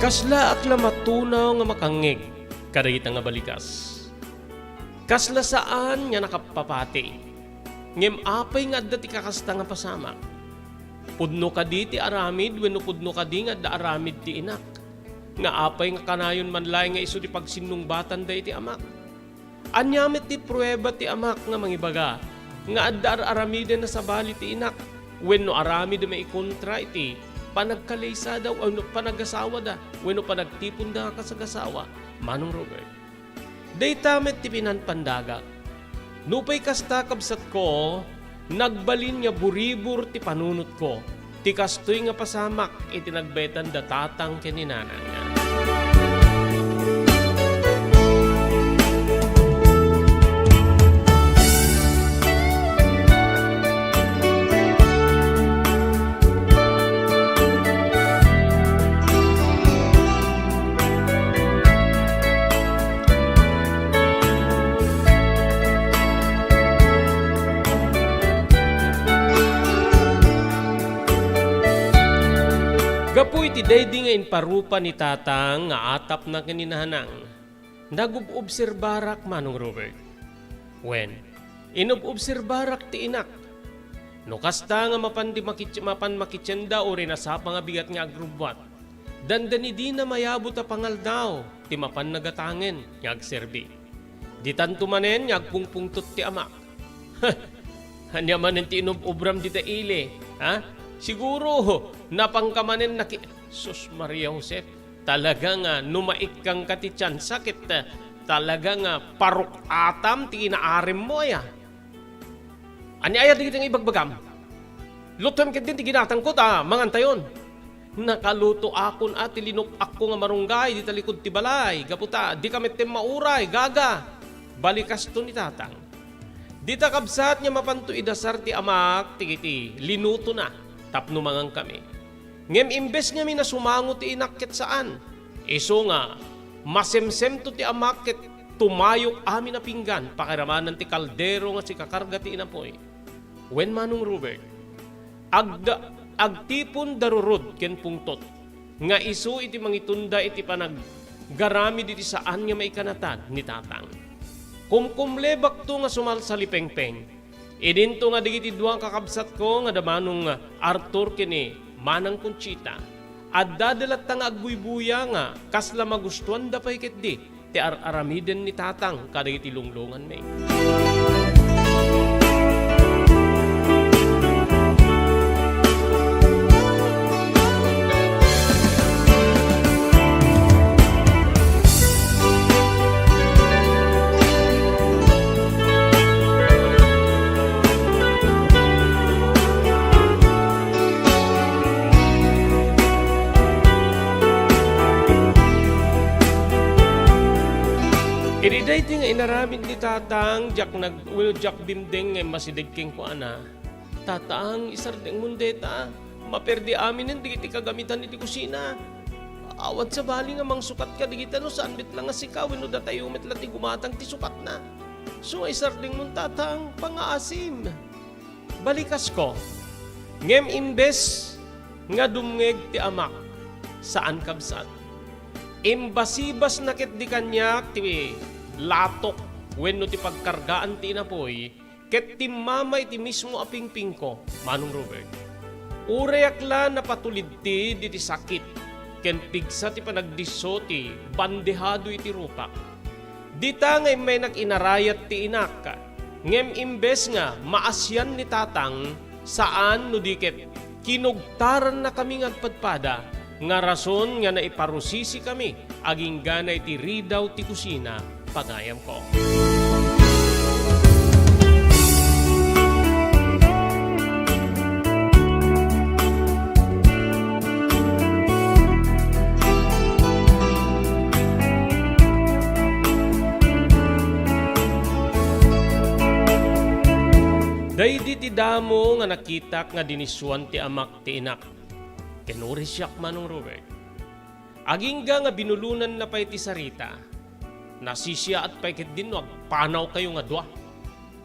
Kasla akla matunaw nga makangig kadagita nga balikas. Kasla saan nga nakapapati. Ngem apay nga adda ti kakasta nga pasama. Pudno ka di ti aramid wenno pudno ka di nga adda aramid ti inak. Nga apay nga kanayon man laeng nga isu ti pagsinungbatan da iti amak. Anyamit ti pruweba ti amak nga mangibaga nga adda aramiden na sa bali ti inak wenno aramid may ikontra iti panagkalaysa daw o panagasawa da wenno panagtipon da kasagasawa Manong Robert. Daytamet ti pinanpandaga nupay kasta kabsat ko nagbalin nga buribur ti panunot ko ti kastoy nga pasamak iti nagbetan da tatang kininanang. Gapoy ti daydi nga inparupa ni tatang nga atap na kininahanang. Nagubobserbarak Manong Robert. When inubobserbarak ti inak. No kasta nga mapan makitsenda o rinasapa nga bigat nga agrubwat. Dandani di na mayabot a pangaldaw ti mapan nagatangen nga agserbi. Di tanto manen nga agpungpungtot ti amak. Hanya manen ti inubobram di ta ile. Ha? Siguro, napangkamanin na Sus Maria Josep, talaga nga numait kang katityan sakit, talaga nga parok atam, ti inaarim mo ya. Ani ayat digit ang ibagbagam. Lutom ket din ti ginatangkot mangantayon. Nakaluto akon at linok ako nga marunggay di talikod ti balay, gaputa, di kami tem mauray, gaga. Balikas to ni tatang. Di ta kabsat niya mapanto idasar ti amak, tigiti, linuto na. Tapno mangang kami. Ngem imbes nga mi na sumango ti inakket saan. Iso nga, masemsem to ti amakket tumayok amin na pinggan pakiramanan ti kaldero nga si kakarga ti inapoy. When Manong Robert, agtipon darurod ken pungtot. Nga iso iti mangitunda iti panaggarami diti saan nga maikanatan ni tatang. Kumkumlebak to nga sumalsalipengpeng. Idinto nga digiti duwang kakabsat ko nga damanong Arthur kini Manang Conchita. At dadalat nga agbuybuya nga kasla magustuhan da pay ket di ti aramiden ni tatang kadagiti lunglungan may. Iriday ti nga inaramid ni tatang jak bimdeng nga masidegking ko ana. Tatang isardeng mundeta, maperdi amin ng digiti kagamitan iti kusina. Awat sa bali nga mangsukat ka digita no saan bit lang nga sikawin no datayo met lati gumatang ti sukat na. So isardeng mong tatang pangaasim. Balikas ko, ngem imbes nga dumngeg ti amak saan kabsat. Imbasibas na ket di kanyak ti latok wenno ti pagkargaan ti inapoy ket ti mamay ti mismo apingping ko Manong Robert. Ureyak la napatulid ti diti sakit ken pigsa ti panagdisso ti bandehado iti rupak. Dita ngay may nag-inarayat ti inak. Ngem imbes nga maasyan ni tatang saan no diket kinugtaran na kami nga padpada nga rason nga naiparusisi kami aging ganay ti ridaw ti kusina pagayam ko. Daydi ti damo nga nakitak nga diniswan ti amak ti inak. Kenuri siyak manong Robert. Agingga nga binulunan na pa'y ti sarita. Nasisya at paikit din wag panaw kayo nga dua.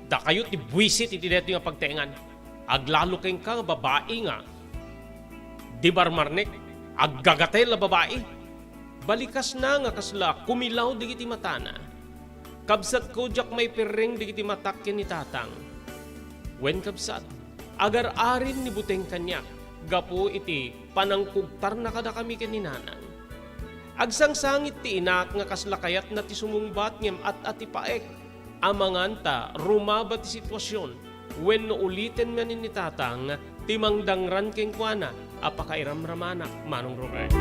Da kayo ti buwisit iti deto nga pagtaingan. Aglalo kayong ka nga babae nga. Di barmarnek, aggagatay la babae. Balikas na nga kasla kumilaw digiti matana. Kabsat ko jak may pereng digiti matakyan ni tatang. Wen kabsat, agar arin ni buteng kanya, gapo iti panangkugtar na kada kami kaninanang. Agsangsangit ti inak nga kaslakayat na ti sumungbat ngem at ati paek. Amanganta, rumaba ti sitwasyon, wen no uliten man ni tatang, timangdangran keng kuana, apakairamramanak, Manong Roberta.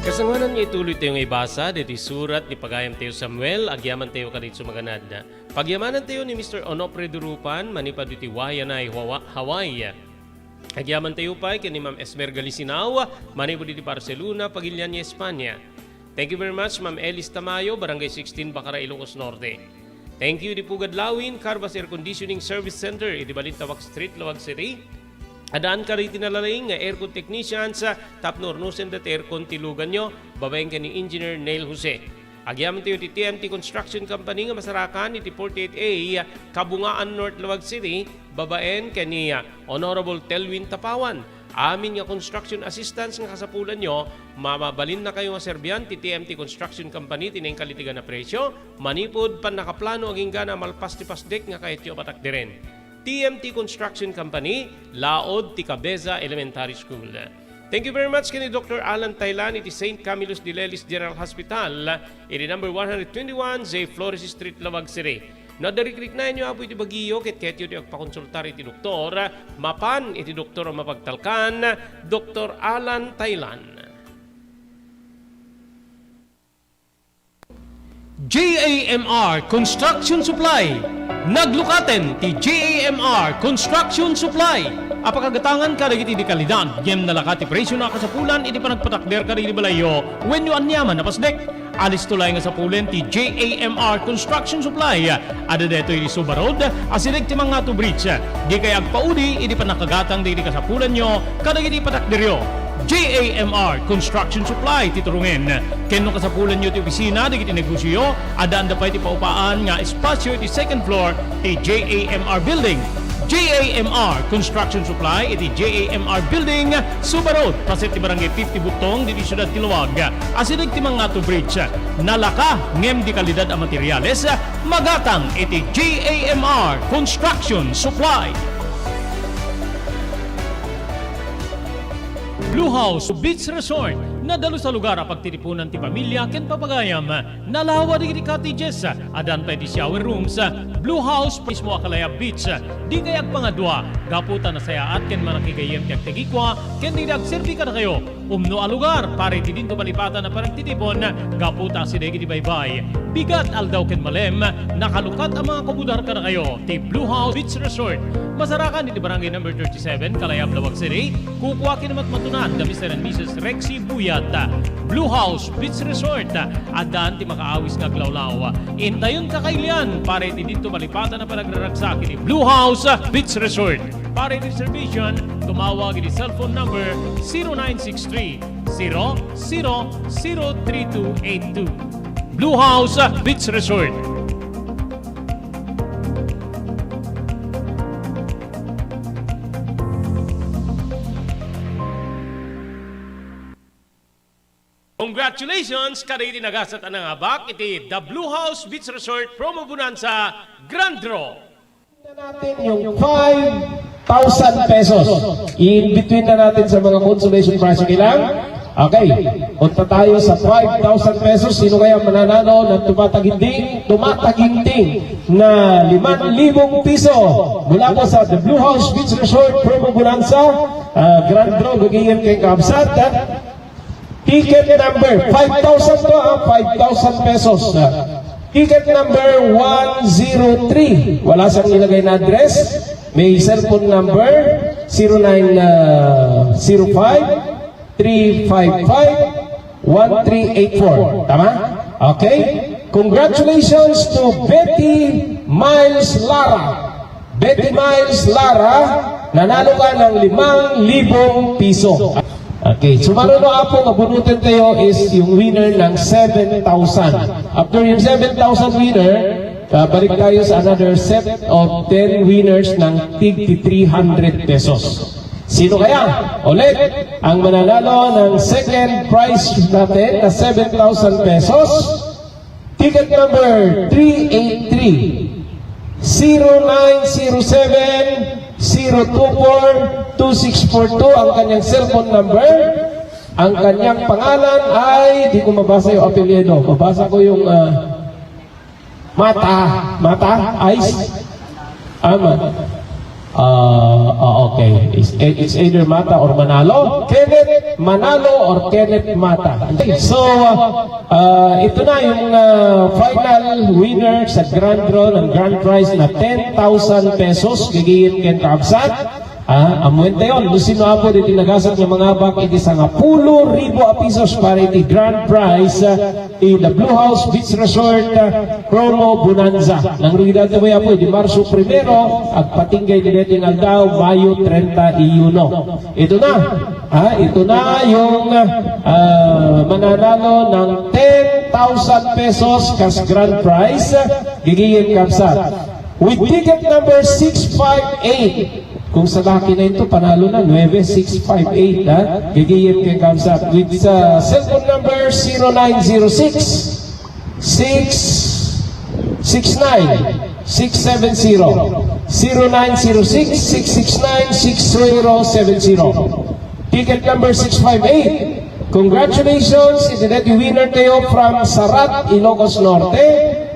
Kasanganan niya ituloy tayo ng ibasa, dito surat ni Pagayam tayo Samuel, agyaman tayo ka dito sumaganad. Pagyamanan tayo ni Mr. Onofre Durupan, manipad iti Wayanay, Hawaii. Agyaman tayo pa kay ni Ma'am Esmer Galisinaw, manipad iti Barcelona, Pagilian, Espanya. Thank you very much, Ma'am Elis Tamayo, Barangay 16, Bacara, Ilocos Norte. Thank you, di Pugad Lawin, Carbas Air Conditioning Service Center, iti Balintawak Street, Lawag City. Adaan ka rin tinalaring nga aircon technician sa Tapnor Nusen dat aircon tilugan nyo, babaeng ka ni Engineer Neil Jose. Agyaman tayo ti TMT Construction Company nga masarakan iti 48A, Kabungaan North Lawag City, babaeng ka ni Honorable Telwin Tapawan. Amin nga construction assistance nga kasapulan nyo, mamabalin na kayo nga serbiyan ti TMT Construction Company tineng kalitigan na presyo, manipod pan nakaplano aging gana malpas ti pasdek nga kahit yung patak diren. TMT Construction Company, Laod, Ticabeza Elementary School. Thank you very much kini Dr. Alan Taylan iti St. Camillus de Lelis General Hospital, iti number 121, J. Flores Street, Lawag City. Nadarikrik na inyo apo iti bagiyo, ket yun yung agpakonsultar iti doktor, mapan iti doktor mapagtalkan, Dr. Alan Taylan. JAMR Construction Supply. Naglukaten ti JAMR Construction Supply. Apakagatangan ka dagiti di kalidad, yem nalakati presyo na kasapulan, iti panagpatakder ka di balayo, when you anyaman na pasdek. Alis tulay nga sa pulen ti JAMR Construction Supply. Ada deto iti Subarod, asinig ti mga to bridge. Di kay agpaudi, iti panakagatang di kasapulan nyo, kadagiti patakderyo. JAMR Construction Supply titurungin. Kenno kasapulan nyo ti opisina, di kiti negosyo, adaan da pa iti paupaan nga espasyo iti second floor ti JAMR Building. JAMR Construction Supply iti JAMR Building, Subarod, paset ti barangay 50 Butong, di siyudad Tiluwag. Asinig ti mga to bridge, nalaka ngem di kalidad a materyales, magatang iti JAMR Construction Supply. Blue House Beach Resort, nadalo sa lugar a pagtitipunan ti pamilya ken papagayam, nalawa di cottages, adan pa di shower rooms. Blue House mismo Akalaya Beach, di kayag pangadwa, gaputan na sayaat ken manakigayem ti agtegikwa, ken di nagserbi ka na kayo. Umno a lugar, pare ti dinto malipatan na paragtitipon, gaputa si degi di baybay. Bigat aldaw ken malem, nakalukat ang mga kabudar ka na kayo, ti Blue House Beach Resort. Masarakan iti barangay number 37, Kalayab, Lawag City. Kukuha kinamat matunan da Mr. and Mrs. Rexy Buyat. Blue House Beach Resort. Adaan ti makaawis nga glawlaw. Intayon kakailian, pare ti dito malipatan na panagraragsak iti Blue House Beach Resort. Para reservation, tumawag iti cellphone number 0963-0003282. Blue House Beach Resort. Congratulations! Kada iti nagasat anang abak iti The Blue House Beach Resort Promo Bonanza Grand Draw. natin yung 5,000 pesos. In between na natin sa mga consolation prize. Okay lang? Okay. Punta tayo sa 5,000 pesos. Sino kaya mananalo ng tumataginting na 5,000 piso mula po sa The Blue House Beach Resort Promo Bonanza. Grand draw, bigyan kay Kabsat. Ticket number 5,000 to, 5,000 pesos. Ticket number 103. Wala siyang ilagay na address. May cellphone number 0905-355-1384. Tama? Okay? Congratulations to Betty Miles Lara. Betty Miles Lara, nanalo ka ng 5,000 piso. Okay, so manuno po, mabunutin tayo is yung winner ng 7,000. After yung 7,000 winner, balik tayo sa another set of 10 winners ng tig 300 pesos. Sino kaya? Ulit, ang mananalo ng second prize natin na 7,000 pesos. Ticket number 383 0907-024-2642 ang kanyang cellphone number. Ang kanyang pangalan ay, di ko mabasa yung apelyido. Mabasa ko yung Mata, Ice. Okay. It's either Mata or Manalo. Kenneth Manalo or Kenneth Mata. So, ito na yung final winner sa grand draw ng grand prize na 10,000 pesos. Gigiyin Ken Kabsat. Amuente yon, Lucino Apo di tinagasat ng mga bak iti sa nga 10,000 pesos para iti grand prize in the Blue House Beach Resort Promo Bonanza. Nang rigidad na may apo di Marso 1 agpatinggay di dating aldaw Mayo 31. Ito na yung mananalo ng 10,000 pesos kas grand prize gigiyin Kabsat with ticket number 658. Kung sa laki na ito, panalo na, 9658, ha? Gigiyip kay Kamsat. With cellphone number 0906-669-670. 0906-669-6070. Ticket number 658. Congratulations, iti winner tayo from Sarat, Ilocos Norte.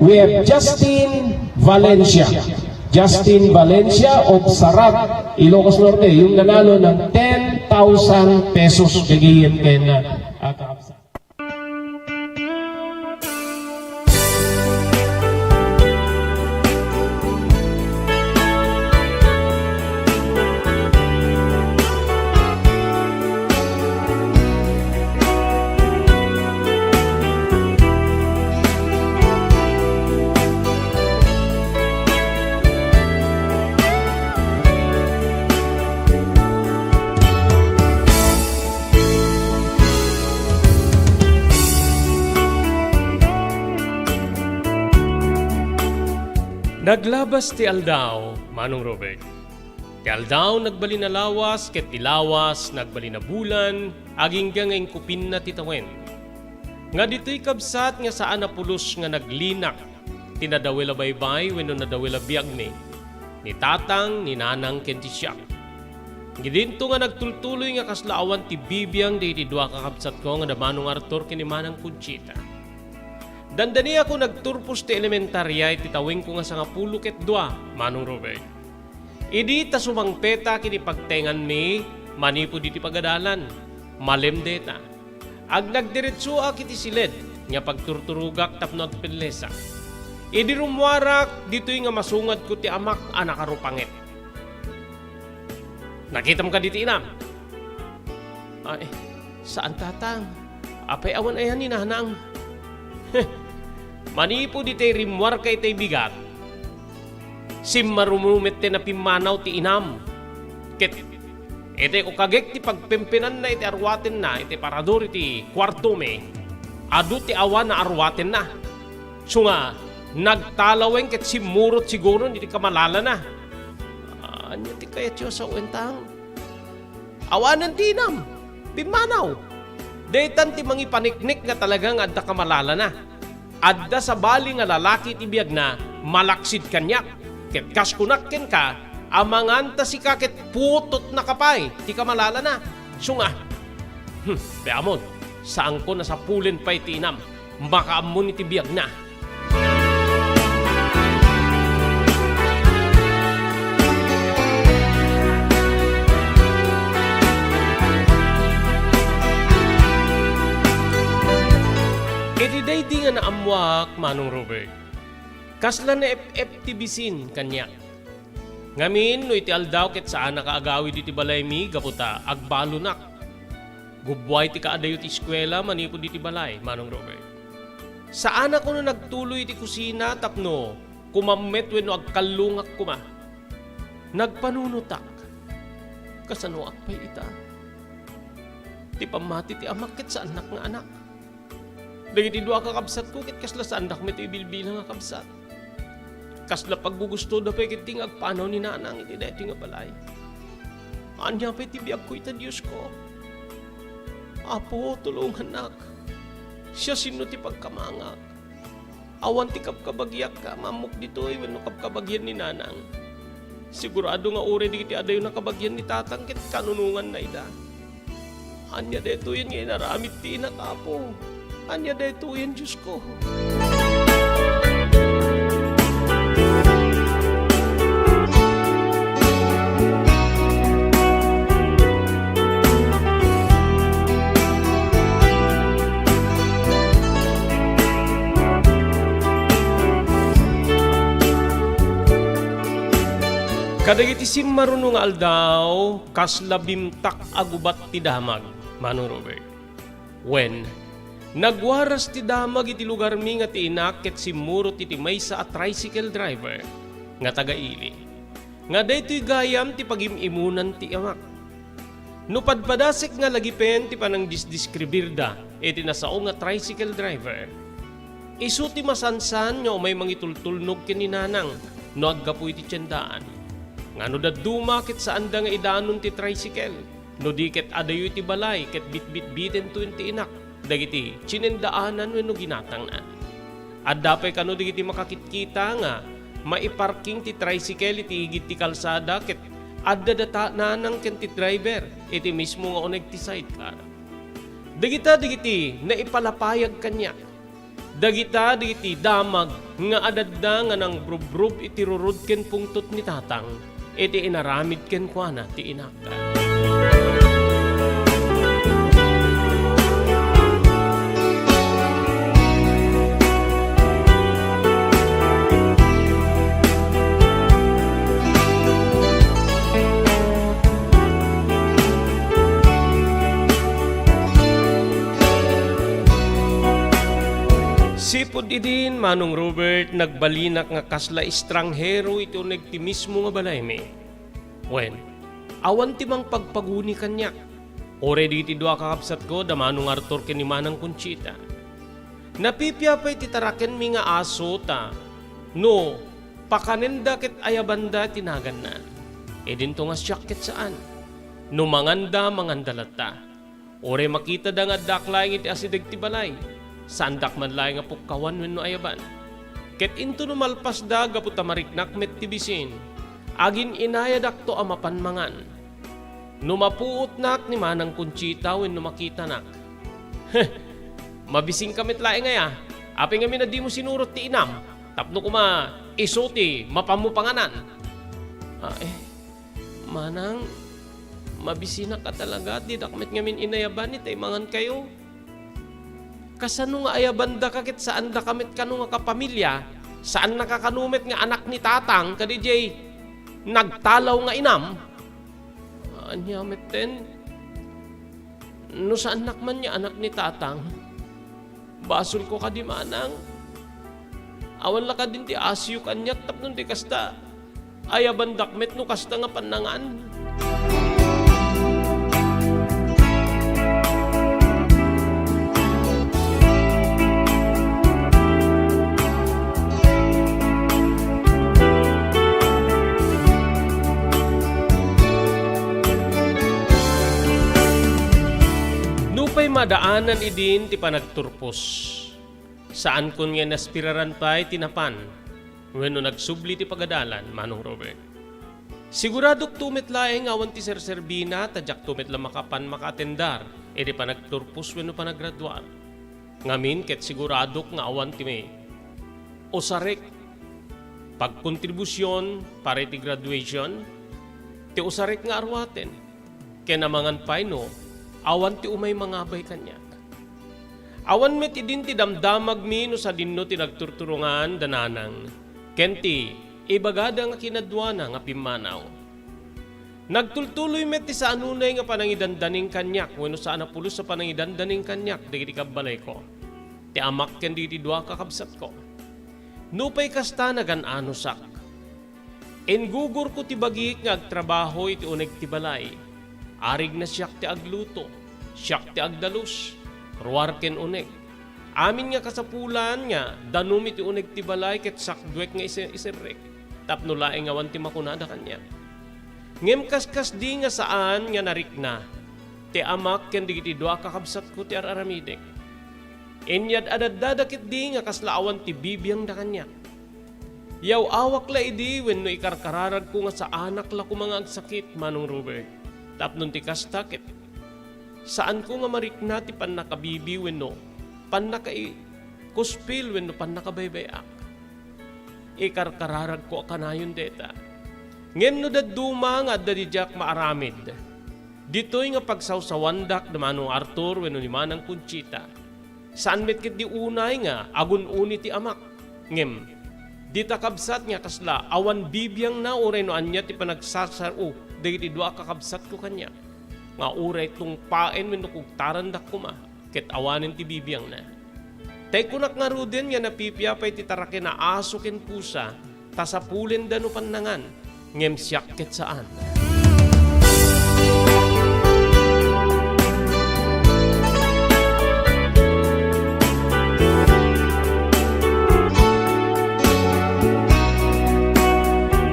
We have Justin Valencia. Justin Valencia of Sarat, Ilocos Norte, yung nanalo ng 10,000 pesos kagiyan kay na Kabsat. Naglabas ti Aldaw, Manong Robert. Ti Aldaw nagbali na lawas, ket ti lawas nagbali na bulan, aging gangeng kupin na titawen. Nga dito'y Kabsat nga saan na pulos nga naglinak, tinadawela baybay wenno nadawela biag ni tatang ni nanang ken ti siak. Gidinto nga nagtultuloy nga kaslaawan ti bibiyang di dua ka Kabsat ko nga Manong Arthur ken ni Manang Conchita. Dandani ako nagturpos ti elementarya iti tawing ko nga sa nga 10 ket 2, Manong Robert. Idi ta sumangpeta kini pagtengan mi manipo diti pagadalan. Malem deta. Ag nagdiretso ak iti silid nga pagturturugak tapno agpilesa. Idi rumwarak ditoy nga masungad ko ti amak anak arupanget. Nakita mo ka diti inam? Ay, saan tatang? Apay awan ayan ni nanang. Manipo di tay rimwar kay tay bigat. Simmarumumit ti napimanaw ti inam. Ket iti ukagek ti pagpimpinan na iti arwaten na iti parador iti kwarto me. Adu ti awan na arwaten na. So nga nagtalaweng ket simurot siguro iti kamalala na. Anya ti kaya tiyo sa uentang. Awanan ti inam. Pimanaw. Daytan ti mangi paniknik nga talagang adda kamalala na. Adda sa bali nga lalaki ti biag na malaksid kanyak. Ket kaskunakken ka, amanganta si kakit putot na kapay, ti ka malala na. Sunga, beamon, saan ko nasa pulen pa itinam, makaamon iti biyag na. Iti day nga naamwak, Manong Robert. Kasla na FFTBsin kanya. Ngamin, no iti aldaw ket saan nakaagawi diti balay mi, gaputa, agbalo nak. Gubway ti kaadayo ti eskwela, manipod diti balay, Manong Robert. Saan ako no nagtuloy ti kusina, tapno, kumamet wenno agkalungak kuma. Nagpanunutak. Kasano akpay ita. Ti pamati ti amak ket sa anak nga anak. Dagiti dua ka kabsat ko, kit kasla sa andak met ibilbilang nga kabsat. Kasla paggugusto da pa kiting agpanaw ni nanang iti deti nga balay. Anya pa iti biyag ko ita Diyos ko. Apo, tulungan nak. Siya sino ti pagkamangak. Awan ti kapkabagyak ka, mamuk dito ay wano kapkabagyan ni nanang. Sigurado nga uri di kiti adayo na kabagyan ni tatang kit kanunungan na ida. Anya deto yan nga inaramit ti inatapo. Anya deto yan Diyos ko. Kadagiti simmarunong aldaw, kaslabimtak agubat ti damag, Manong Robert. When, nagwaras ti damag iti lugar mi nga ti inak ket simuro ti maysa a tricycle driver nga taga-ili. Nga daytoy gayam ti pagimimunan ti amak. No padpadasik nga lagipen ti panang disdiskribirda iti nasao nga tricycle driver. Isu ti masansan nga may mangitultulnog ken ni nanang no aggapoy ti tiyandaan. Nga no daduma ket saan da nga idanon ti tricycle. No di ket adayo ti balay ket bit-bit-biten to ti inak. Dagiti chinendaanan wenno ginatang na. At dapay kano dagiti makakitkita nga maiparking ti tricycle iti higit ti kalsada ket adda data nanang ken ti driver iti mismo nga uneg ti sidecar. Dagiti naipalapayag kanya. Dagiti damag nga adadda nga nang brub-brub iti rurud ken pungtot ni tatang iti inaramid ken kuana ti inaka. Sipod idin, Manong Robert, nagbalinak nga kasla estranghero ito nagti mismo nga balay mi. When, awan ti mang pagpaguni kanyak. Already ti dua kakapsat ko, da Manong Arthur ken ni Manang Conchita. Napipiyapay ti taraken mi nga aso ta. No, pakanenda ket ayabanda tinagan na. E din to nga siyak ket saan. No mangandalata. Ore makita da nga daklaing iti asidag ti balay. Sandak man laing nga pukkawan wenno ayaban. Ket into numalpas da gaputa mariknak met tibisin. Agin inayadak to amapan mangan. Numapuot nak ni Manang Conchita wenno makita nak. Mabising kamit laing ngaya. Api nga na di mo sinurot ti inam. Tapno kuma isuti mapamupanganan. Manang mabisinak ka talaga di dakmet ngamin inayaban itay mangan kayo. Kasano nga ayabanda kakit saan da kamit kano nga kapamilya, saan nakakanumit nga anak ni tatang, kadijay nagtalaw nga inam. Anya meten, no sa anak man niya anak ni tatang, basol ko ka di manang. Awan la ka din ti asyo kanyat, tapnon di kasta, ayabandak met no kasta nga panangan. Nupay madaanan idin ti panagturpos. Saan kun nga naspiraran pa'y tinapan. Wenno nagsubli ti pagadalan, Manong Robert. Siguradok tumit laeng awan ti serserbina, tadyak tumit la makatendar, edi pa nagturpus wenno pa naggraduar. Ngamin ket siguradok nga awan ti may usarek pagkontribusyon para ti graduation, ti usarek nga arwaten, kenamangan pay no, awan ti umay mangabay kanya. Awan met idin ti damdamag mi no sa dinno ti nagturturungan dananang, kenti ibagada nga kinadwana nga pimanaw. Nagtultuloy met ti sa anunay nga panangidandaning kanyak, wenno sa anapulos sa panangidandaning kanyak, digiti kabalay ko. Ti amak ken di dua kakabsat ko. Nupay kasta nagan-anusak. Engugur ko ti bagik nga agtrabaho iti uneg ti balay. Arig na siyak ti agluto, siyak ti agdalus, ruar ken uneg. Amin nga kasapulan nga, danum iti uneg ti balay ket sakduek nga isirrek. Tapno laeng awan ti makunada kanya. Ngem kaskas di nga saan nga narikna, ti amak ken digiti dua kakabsat ko ti araramidek. Inyad adadadakit di nga kaslaawan ti bibiyang da kanya. Yaw awak la idi wenno ikarkararag ko nga sa anak la ko mga agsakit, Manong Robert. Tapnon ti kastakit. Saan ko nga marikna ti pannakabibi wenno pannakai kuspil wenno pannakabaybayak. Ikarkararag ko kanayon deta. Ngem no daduma nga dadijak maaramid. Ditoy nga pagsawsawandak da Manong Arthur wenno ni Manang Conchita. Saan metkit di unay nga agun-uni ti amak. Ngem, di takabsat nga kasla awan bibiyang na uray no anya ti panagsasaro dagiti dua kakabsat ko kanya. Nga uray tong paen wenno kugtaran dak kuma ket awanen ti bibiyang na. Tay kunak nga ruden nga napipiyapay ti tarake na aso ken pusa tasapulen dano pannangan ngem siyak ket saan.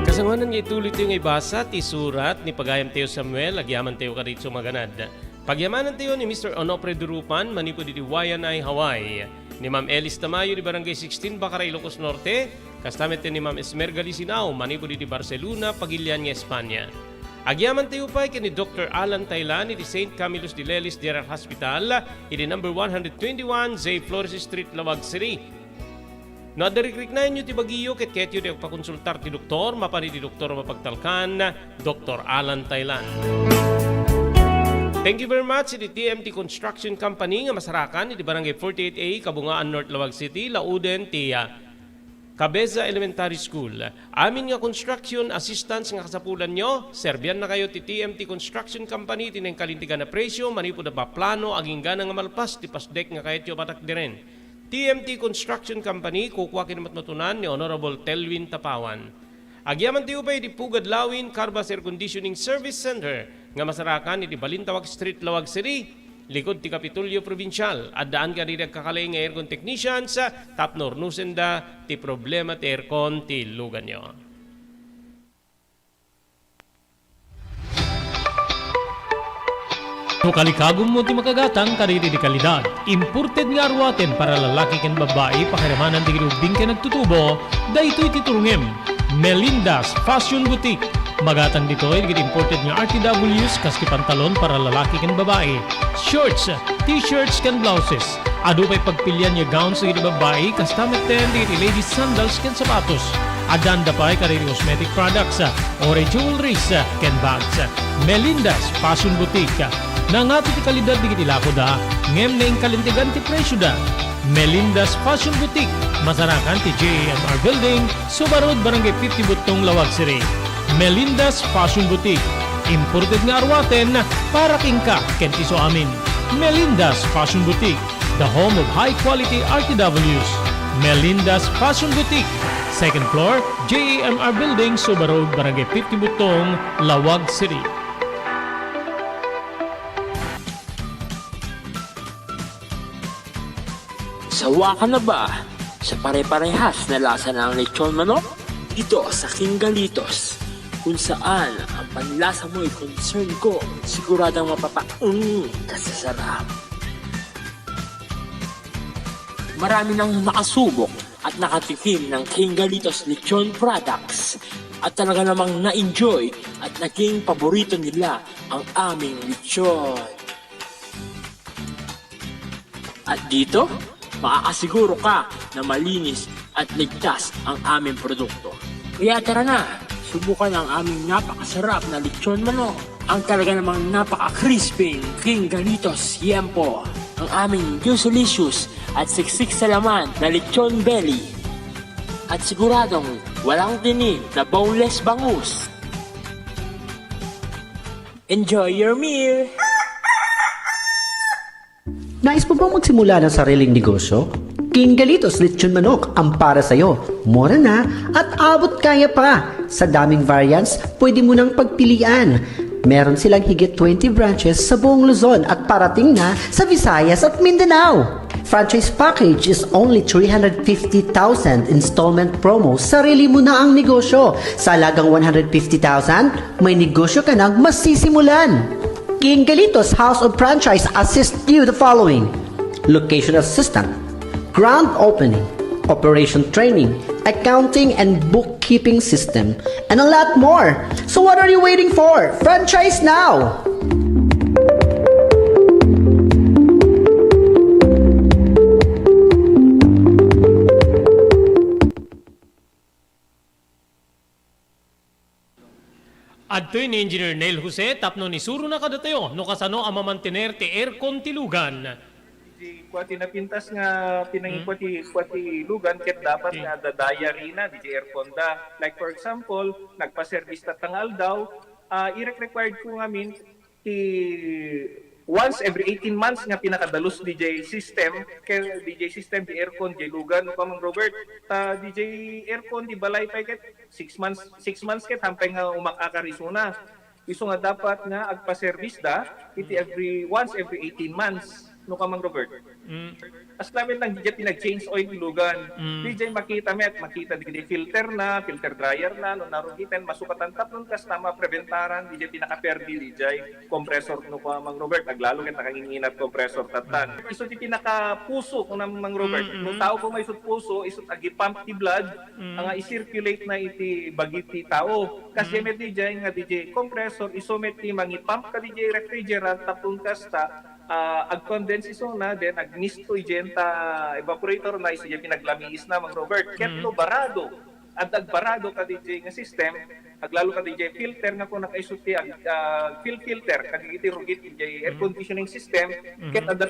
Kasanganan nga ituloy tayo nga ibasa ti surat ni Pagayam Teo Samuel, agyaman tayo ka dito maganad. Pagyamanan tayo ni Mr. Onofre Durupan, manipo di Wayanay, Hawaii. Ni Ma'am Elis Tamayo di Barangay 16, Bacaray, Ilocos Norte. Kastamet ni Ma'am Esmer Galisinao, manipo di Barcelona, Pagilian, Espanya. Agyaman tayo pa kay ni Dr. Alan Taylan, di St. Camillus de Lelis General Hospital, di number 121, Zay Flores Street, Lawag City. No, darikrik na inyo ti bagiyo ket ketyo di pakonsultar ti doktor, mapani ti doktor mapagtalkan, Dr. Alan Taylan. Thank you very much iti TMT Construction Company nga masarakan iti Barangay 48A, Kabungaan, North Lawag City, lauden ti Cabeza Elementary School. Amin nga construction assistance nga kasapulan nyo, serbian na kayo ti TMT Construction Company tineng kalintigan na presyo, manipo na ba plano, aging gana nga malpas, ti pasdek nga kayat yo batak diren. TMT Construction Company, kukuha kinamatmatunan ni Honorable Telwin Tapawan. Agyaman tayo pa iti Pugad Lawin Carbas Air Conditioning Service Center nga masarakan iti Balintawak Street, Lawag City, likod ti Kapitulyo Provincial. At daan ka rin nagkakalay nga aircon technicians, tapnor nusenda ti problema ti aircon ti lugan nyo. No kalikagom mo ti makagatang kariri di kalidad. Imported nga arwaten para lalaki ken babae pakiramanan di grubing ken nagtutubo, daytoy ti turungem. Melinda's Fashion Boutique. Magatang ditoy digit imported nga RTWs kas ti pantalon para lalaki ken babae. Shorts, t-shirts ken blouses. Adu pay pagpilian nga gowns digit babae kas tameten digit ladies sandals ken sapatos. Adan da pay kariri cosmetic products, ore jewelries ken bags. Melinda's Fashion Boutique. Nangato ti kalidad di kiti lako da, ngem na yung kalintigan ti presyo da. Melinda's Fashion Boutique, masarakan ti JAMR Building, Subarod, Barangay 50 Butong, Lawag City. Melinda's Fashion Boutique, imported nga arwaten para kingka ken iso amin. Melinda's Fashion Boutique, the home of high-quality RTWs. Melinda's Fashion Boutique, second floor, JAMR Building, Subarod, Barangay 50 Butong, Lawag City. Sawa ka na ba sa pare-parehas na lasa ng lechon manok? Dito sa King Galitos, kung saan ang panlasa mo ay concern ko, siguradang kasasarap. Marami nang nakasubok at nakatikim ng King Galitos Lechon products. At talaga namang na-enjoy at naging paborito nila ang aming lechon. At dito, makakasiguro ka na malinis at ligtas ang aming produkto. Kaya tara na, subukan ang aming napakasarap na lechon manok. Ang talaga namang napaka-crispy King Galitos Yempo. Ang aming juicelicious at siksik sa laman na lechon belly. At siguradong walang tinig na boneless bangus. Enjoy your meal! Nais mo bang magsimula ng sariling negosyo? King Galitos Lechon Manok ang para sa'yo. Mura na at abot kaya pa. Sa daming variants, pwede mo nang pagpilian. Meron silang higit 20 branches sa buong Luzon at parating na sa Visayas at Mindanao. Franchise package is only 350,000 installment promo. Sarili mo na ang negosyo. Sa halagang 150,000, may negosyo ka nang masisimulan. King Galitos House of Franchise assist you the following: location assistant, grand opening, operation training, accounting and bookkeeping system, and a lot more. So what are you waiting for? Franchise now! Adtoy ni Engineer Neil Jose, tapno ni Suro na kadatayo, no kasano ang mamantener ti aircon tilugan. Di kuati napintas nga pinangikuati lugan ket dapat nga dadaya rina di airconda. Like for example, nagpa-service ta tangal daw, i-required ko ngamin ti once every 18 months nga pinakadalos DJ system kay DJ system di aircon di lugan no kamang Robert DJ aircon di balay pa ket 6 months ket hampay nga umakakarisuna iso nga dapat nga agpa-service da iti once every 18 months no kamang Robert. As namin lang DJ pinag-change oil ilugan. DJ makita di filter dryer na no narugitan masukatan tapnon kas tama preventaran DJ pinaka-perdi DJ compressor no kamang Robert aglalo ket nakanginginat compressor tatan. Isu ti pinaka-puso no namang Robert. No tao ko may isut puso isut agi pump ti blood nga i-circulate na iti bagiti tao. Kasi met DJ nga DJ compressor isomet ti mangi-pump ka DJ refrigerant tapon kasta ag-condense iso na then ag-mist to igenta evaporator na iso pinaglamiis na mang Robert ketlo barado at agbarado ka DJ nga system aglalo ka DJ filter nga kung nakaisuti filter kagiti rugit DJ air conditioning system ket at the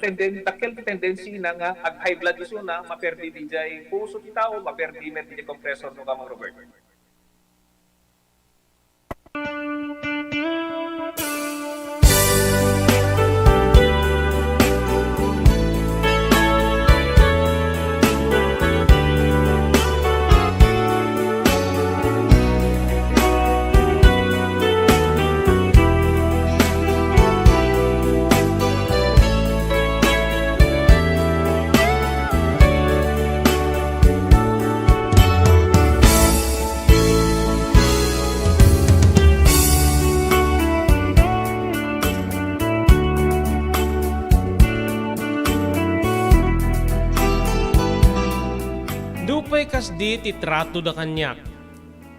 tendency na nga ag high blood iso na maperdi DJ puso ti tao maperdi met DJ compressor no ka mang Robert. Dupay kas di ti trato da kanyak.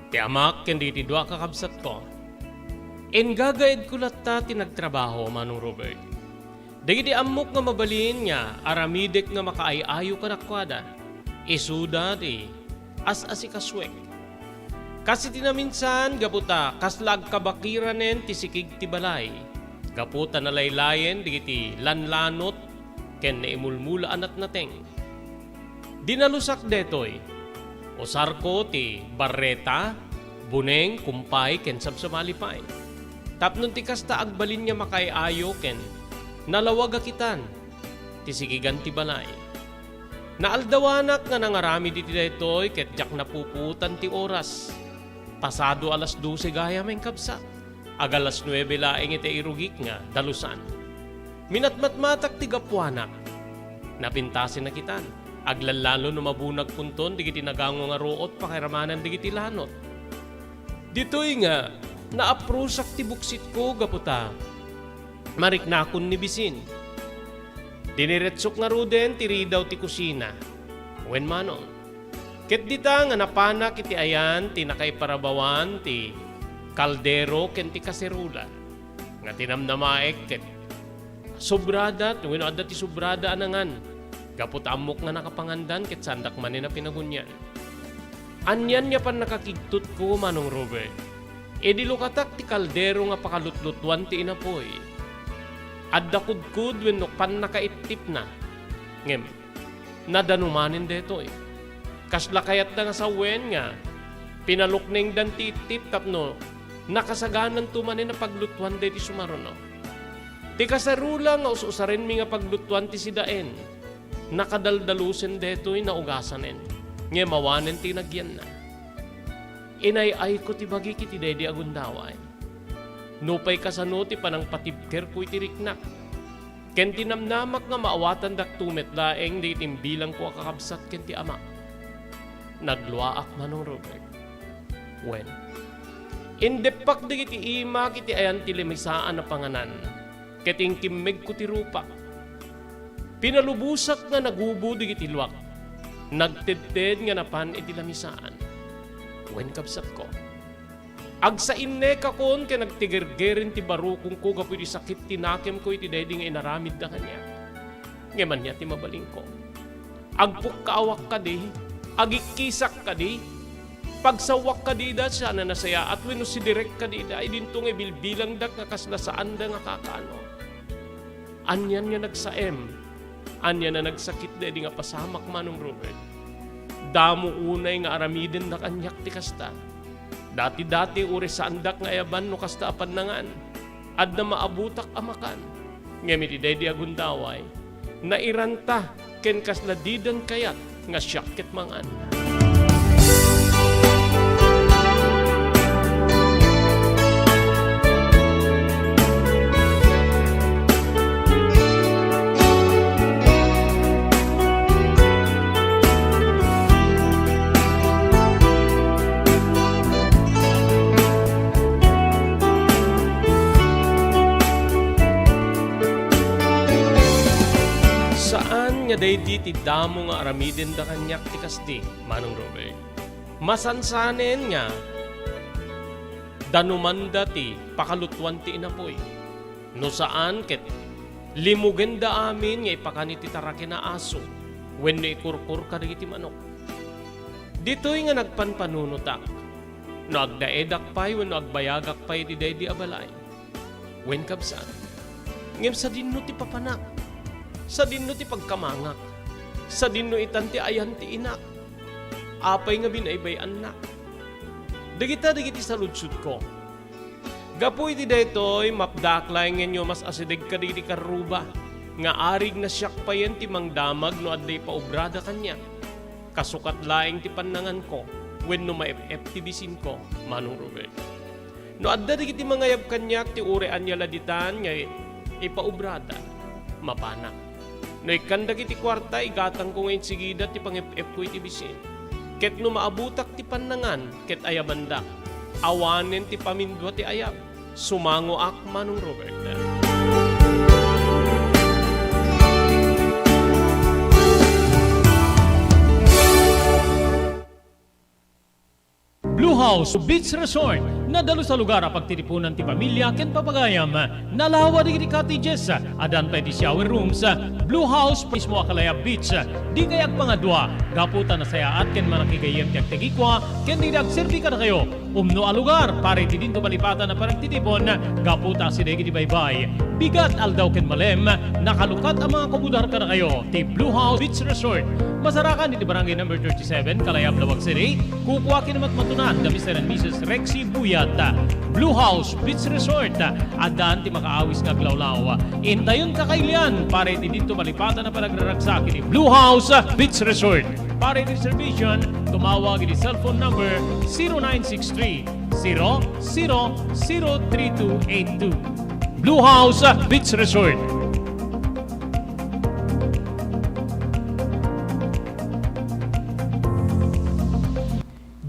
Ti amak ken di ti dua kakabsat ko. En gagaid ko latta ti nagtrabaho manong Robert. Dagi di amok nga mabalin nga aramidek nga makaayayo ka nakwada. Isuda di as-asikaswek. Kasi tinaminsan gaputa kaslag kabakiranen ti sikig ti balay. Gaputa na laylayen di ti lanlanot ken naimulmulaan at nateng. Dinalusak detoy, usar ko ti barreta, buneng, kumpay, ken sabsamalipay. Tapnon ti kasta agbalin niya makayayo ken nalawag akitan, ti sigigan ti balay. Naaldawanak nga nangarami di ti detoy ket jak napuputan ti oras. Pasado alas 12 gaya men kabsa, agalas 9 laeng iti irugik nga dalusan. Minatmatmatak ti gapuanak, napintasin na kitan. Aglalalo no mabunag punton digiti nagango nga ruot pakiramanan digiti lanot. Ditoy nga naaprusak ti buksit ko gaputa. Mariknakon ni bisin. Diniretsok nga ruden tiri daw ti kusina. Wen manong. Ket dita nga napana kiti ayan ti nakaiparabawan ti kaldero ken ti kaserula. Nga tinamnamaek ket sobrada, tungin adda ti sobrada anangan. Gapot amok nga nakapangandan ket sandak man na pinagunyan. Anyan niya pan nakakigtut ko Manong Robert. E di lukatak ti kaldero nga pakalutlutuan ti inapoy. Adda kudkud wenno pan nakaitip na. Ngem, nadanumanin deto Kasla kayat na nga sa wen nga, pinalukning dan titip tapno, nakasaganan tumanin na paglutuan de ti sumarono. Ti kasarula nga ususarin mi nga paglutuan ti sidaen, nakadaldalusin deto'y naugasanen, nga mawanen ti nagyan na. Inay-ay ko ti bagi kiti dedi agundaway. Nupay kasano ti panang patibker ko iti riknak. Ken tinamnamak nga maawatan dak tumet laeng di timbilang ko akakabsat ken ti ama. Nagluaak Manong Robert. When? Indepak di kiti ima kiti ayan ti limisaan na panganan. Keting kimmeg ko ti rupa. Pinalubusak nga nagubo di kiti luwak. Nagtedted nga napan iti lamisaan. When kabsat ko. Agsa inne kakon ke nagtigergerin ti barukong ko gapu di sakit tinakem ko iti daydi nga inaramid na kanya. Ngaman niya ti mabaling ko. Agpuk kaawak ka di. Agikisak ka di, pagsawak ka di da siya na nasaya at wino si direct ka di da, ay dintong ibilbilang dak nga kaslasaan da nga kakano. Anyan nga nagsaem, anyan na nagsakit da di nga pasamak Manong Robert. Damo unay nga aramiden da kanyak ti kasta. Dati-dati uri sa andak nga ayaban no kasta apanangan, ad na maabutak amakan. Ngamit iday di agundaway, nairanta ken kasladidan kayat, nga syakit mangan. Saan nga daydi ti damo nga aramiden da kanyak ti kasdi, Manong Robert? Masansanen nga danumanda ti pakalutuan ti inapoy. No saan ket limugen da amin nga ipakani ti tarake na aso wenno ikurkur ka ti manok. Ditoy nga nagpanpanunutak. No agdaedak pay wenno agbayagak pay ti daydi abalay. Wen kabsat. Ngem sa dinno ti papanak. Sa dinno ti pagkamangak, sa dinno itan ti ayan ti inak, apay nga binaybay anak. Dagiti sa ludsud ko. Gapu iti daytoy mapdaklay ngenyo mas asideg ka di karuba, nga arig na siyak payen ti mangdamag no adday paubrada kanya. Kasukat laing ti panangan ko, wenno maep ti bisin ko, Manong Robert. No adda digiti mangayab kanyak ti ure anya laditan nga ipaubrada, mapanak. No ikanda kiti kwarta, igatang ko ngayon sigida ti pang-ep ko iti bisin. Ket no maabutak ti panangan, ket ayabandak. Awanen ti pamindwa ti ayab. Sumango ak Manong Robert. Blue House Beach Resort nadalo sa lugar a pagtitipunan ti pamilya ken papagayam. Nalawa di cottages, adan pa di shower rooms. Blue House mismo akalaya beach. Di kayak pangadwa, gaputan na sayaat ken manakigayem ti agtegikwa ken di agserbi ka na kayo. Umno a lugar pare ti dinto malipatan na parang titipon, gaputa si degi di baybay. Bigat aldaw ken malem, nakalukat ang mga komudar ka na kayo. Ti Blue House Beach Resort. Masarakan di barangay number 37, Kalayab, Lawag City. Kukuha kinamat matunan da Mr. and Mrs. Rexy Buyat. Blue House Beach Resort. Adaan ti makaawis nga glawlaw. Intayon kakailian pare ti dito malipatan na panagraragsak ni Blue House Beach Resort. Pare reservation, tumawag ni cellphone number 0963-000232. Blue House Beach Resort.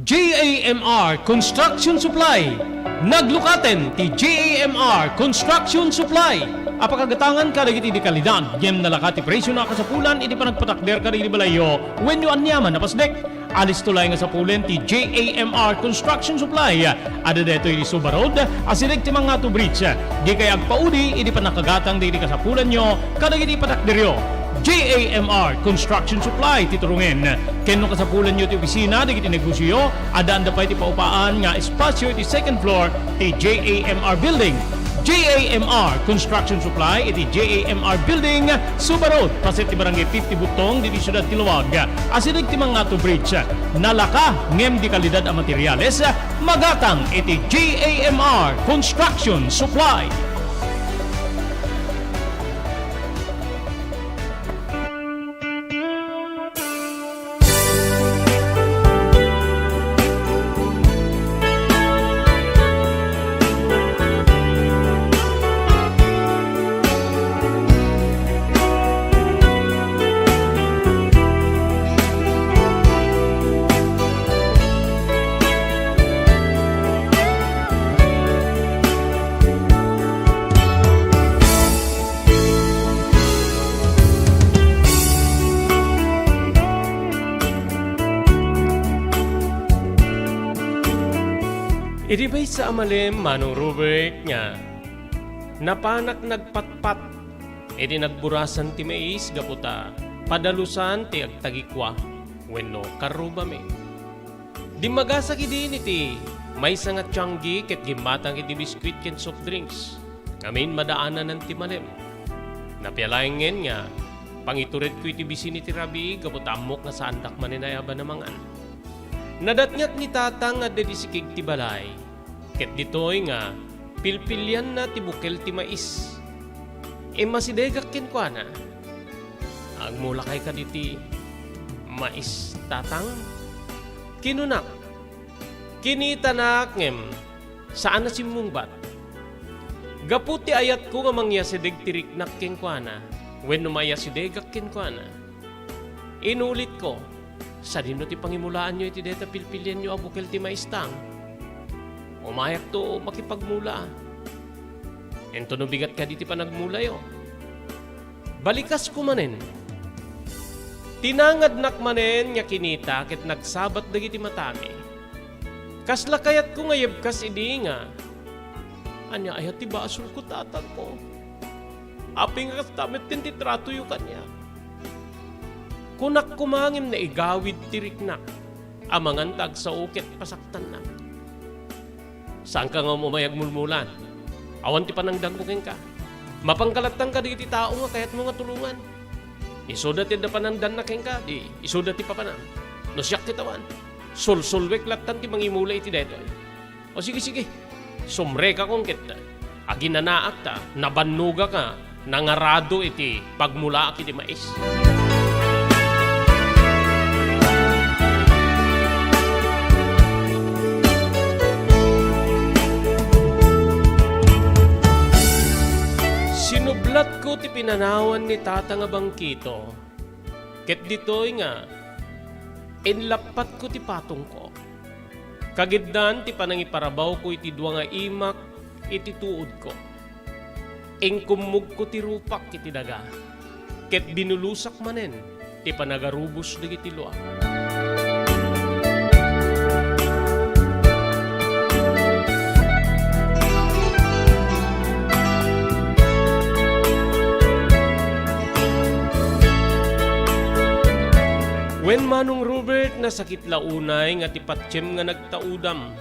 JAMR Construction Supply. Naglukaten ti JAMR Construction Supply. Apakagatangan ka dagiti di kalidad, yem nalaka ti presyo na kasapulan iti panagpatakder ka di balayo, wenyo anyaman na pasdek. alis tulay nga sa pulen ti JAMR Construction Supply. Ada dito yung Subarod, asinig ti mga to bridge. Di kay agpaudi, hindi pa nakagatang di ka sa pulen nyo, kadag hindi patakdiryo. JAMR Construction Supply titurungin. Kenno ka sa pulen nyo ti opisina, di kiti negosyo, ada anda pa iti paupaan nga espasyo iti second floor ti JAMR Building. JAMR Construction Supply iti JAMR Building, Subarod, pasit ti barangay 50 Butong, di siyudad Tiluwag. Asinig ti mga to bridge, nalaka ngem di kalidad ang materyales, magatang iti JAMR Construction Supply. Iti bay sa amalim, Manong Robert nga, napanak nagpatpat, iti nagburasan ti mais, gaputa, padalusan ti agtagikwa, wenno karubame. Di magasaki din iti, may sangat tiyanggi, ket gimatang iti biskuit ken soft drinks, ngamin madaanan ng timalim. Napialaingen nga, pangitured ko iti bisin iti rabi, gaputa amok nga sa andak maninayaba namangan. Nadatngat ni tatang nga dedisikig ti balay, ket ditoy nga pilpilyan na ti bukel ti mais. E masidegak kenkwana. Agmula kay kaditi mais tatang. Kinunak. Kinitanak ngem saan na simungbat. Gaputi ayat ko nga mangyasideg tiriknak kenkwana. Wenno mayasidegak kenkwana. Inulit ko. Sa dino ti pangimulaan nyo iti deta pilpilyan nyo abukel ti maistang. Umayak to makipagmula. Ento no bigat ka di ti panagmula yo. Balikas ko manen. Tinangadnak manen nga kinita ket nagsabat dagiti matami. Kasla kayat ko ngayeb kas idi nga. Anya ayat ti basol ko tatag ko. Aping kas tamit tin ti trato yu kanya. Kunak kumangim na igawid tiriknak, amangan tag sa uket pasaktan na. Saan ka nga umayag mulmulan? Awan ti panangdang buking ka. Mapangkalatang ka di tao nga kaya't mo nga tulungan. Isudat ti da panangdan na keng ka, di isudat ti papanang. No siyak ti tawan. Sul-sulwek latan ti mangimula iti deto. O sige, sumre ka kong kita. Aginanaak ta, nabannuga ka, nangarado iti pagmula iti mais. Sinublat ko ti pinanawan ni tata nga bangkito. Ket ditoy nga, inlapat ko ti patong ko. Kagiddan ti panangiparabaw ko iti dua nga imak iti tuod ko. Ingkumug ko ti rupak iti daga. Ket binulusak manen ti panagarubos dagiti luak. Wen Manong Robert na sakit launay nga ti patsyem nga nagtaudam.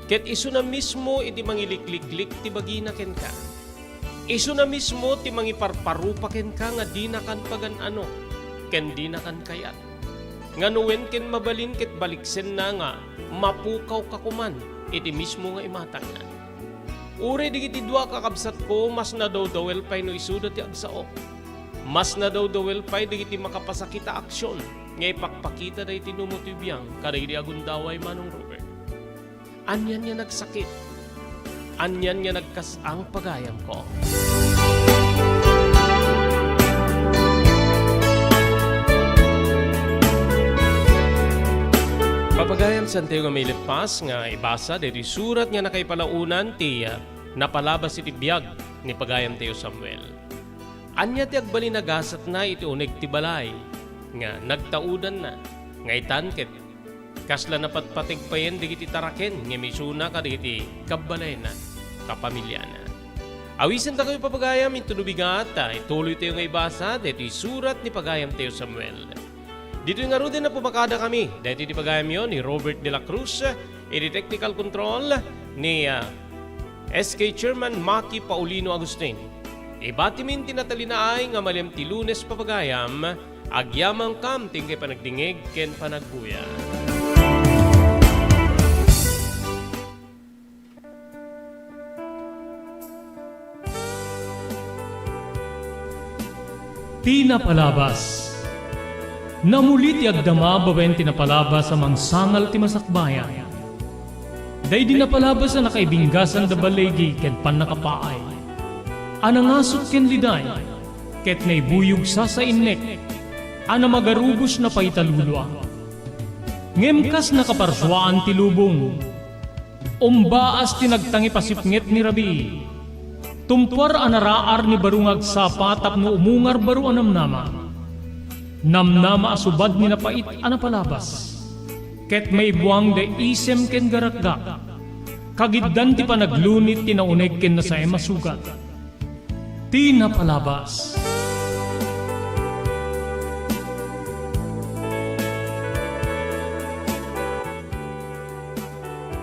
Ket iso na mismo iti mangilikliklik ti bagina ken ka. Iso na mismo ti mangiparparupa ken ka nga di na kan pagan ano, ken di na kan kayat. Nganuwen ken mabalin ket baliksen na nga mapukaw ka kuman iti mismo nga imatang na. Uri digiti dua kakabsat ko mas nadawdawel pay no isuda ti agsao. Mas nadawdawel pay digiti makapasakita aksyon. Ngay pakpakita na itinumutibiyang kaday di agundaway Manong Robert. Anyan niya nagsakit. Anyan niya nagkasang pagayam ko. Papagayam Santiago nga may lipas nga ibasa dito surat nga nakaipalaunan tiya napalabas iti biyag ni pagayam Teo Samuel. Anya ti agbalinagasat na iti uneg ti balay nga nagtaudan na nga itanket Kasla napatpatig pa yan digiti taraken, ngemisuna ka digiti kabalay na, kapamilya na. Awisan ta kayo papagayam, ito nubigat, ituloy tayo nga ibasa, dito surat ni Pagayam Teo Samuel. Dito nga rin na pumakada kami, dito ni Pagayam yon ni Robert de la Cruz, technical control ni SK Chairman Maki Paulino Agustin. Ibatimin tinatalinaay nga malim ti Lunes papagayam, agyamang kam tingkay panagdingig ken panagbuya. Tinapalabas. Namulit ti agdama bawen tinapalabas amang sangal ti masakbayan. Day di napalabas na nakaibinggasan da balegi ken pan nakapaay. Anangasot ken liday, ket naibuyog sa innek, ana magarubos na paitalulwa. Ngemkas nakaparswaan ti lubong, umbaas ti nagtangi pasipnget ni Rabi. Tumpar anaraar ni barungag sapa tapno umungar baru anamnama. Namnama asubad ni napait anapalabas. Ket may buwang de isem ken garakgak. Kagiddan ti panaglunit ti nauneg ken na sa masugat. Tinapalabas.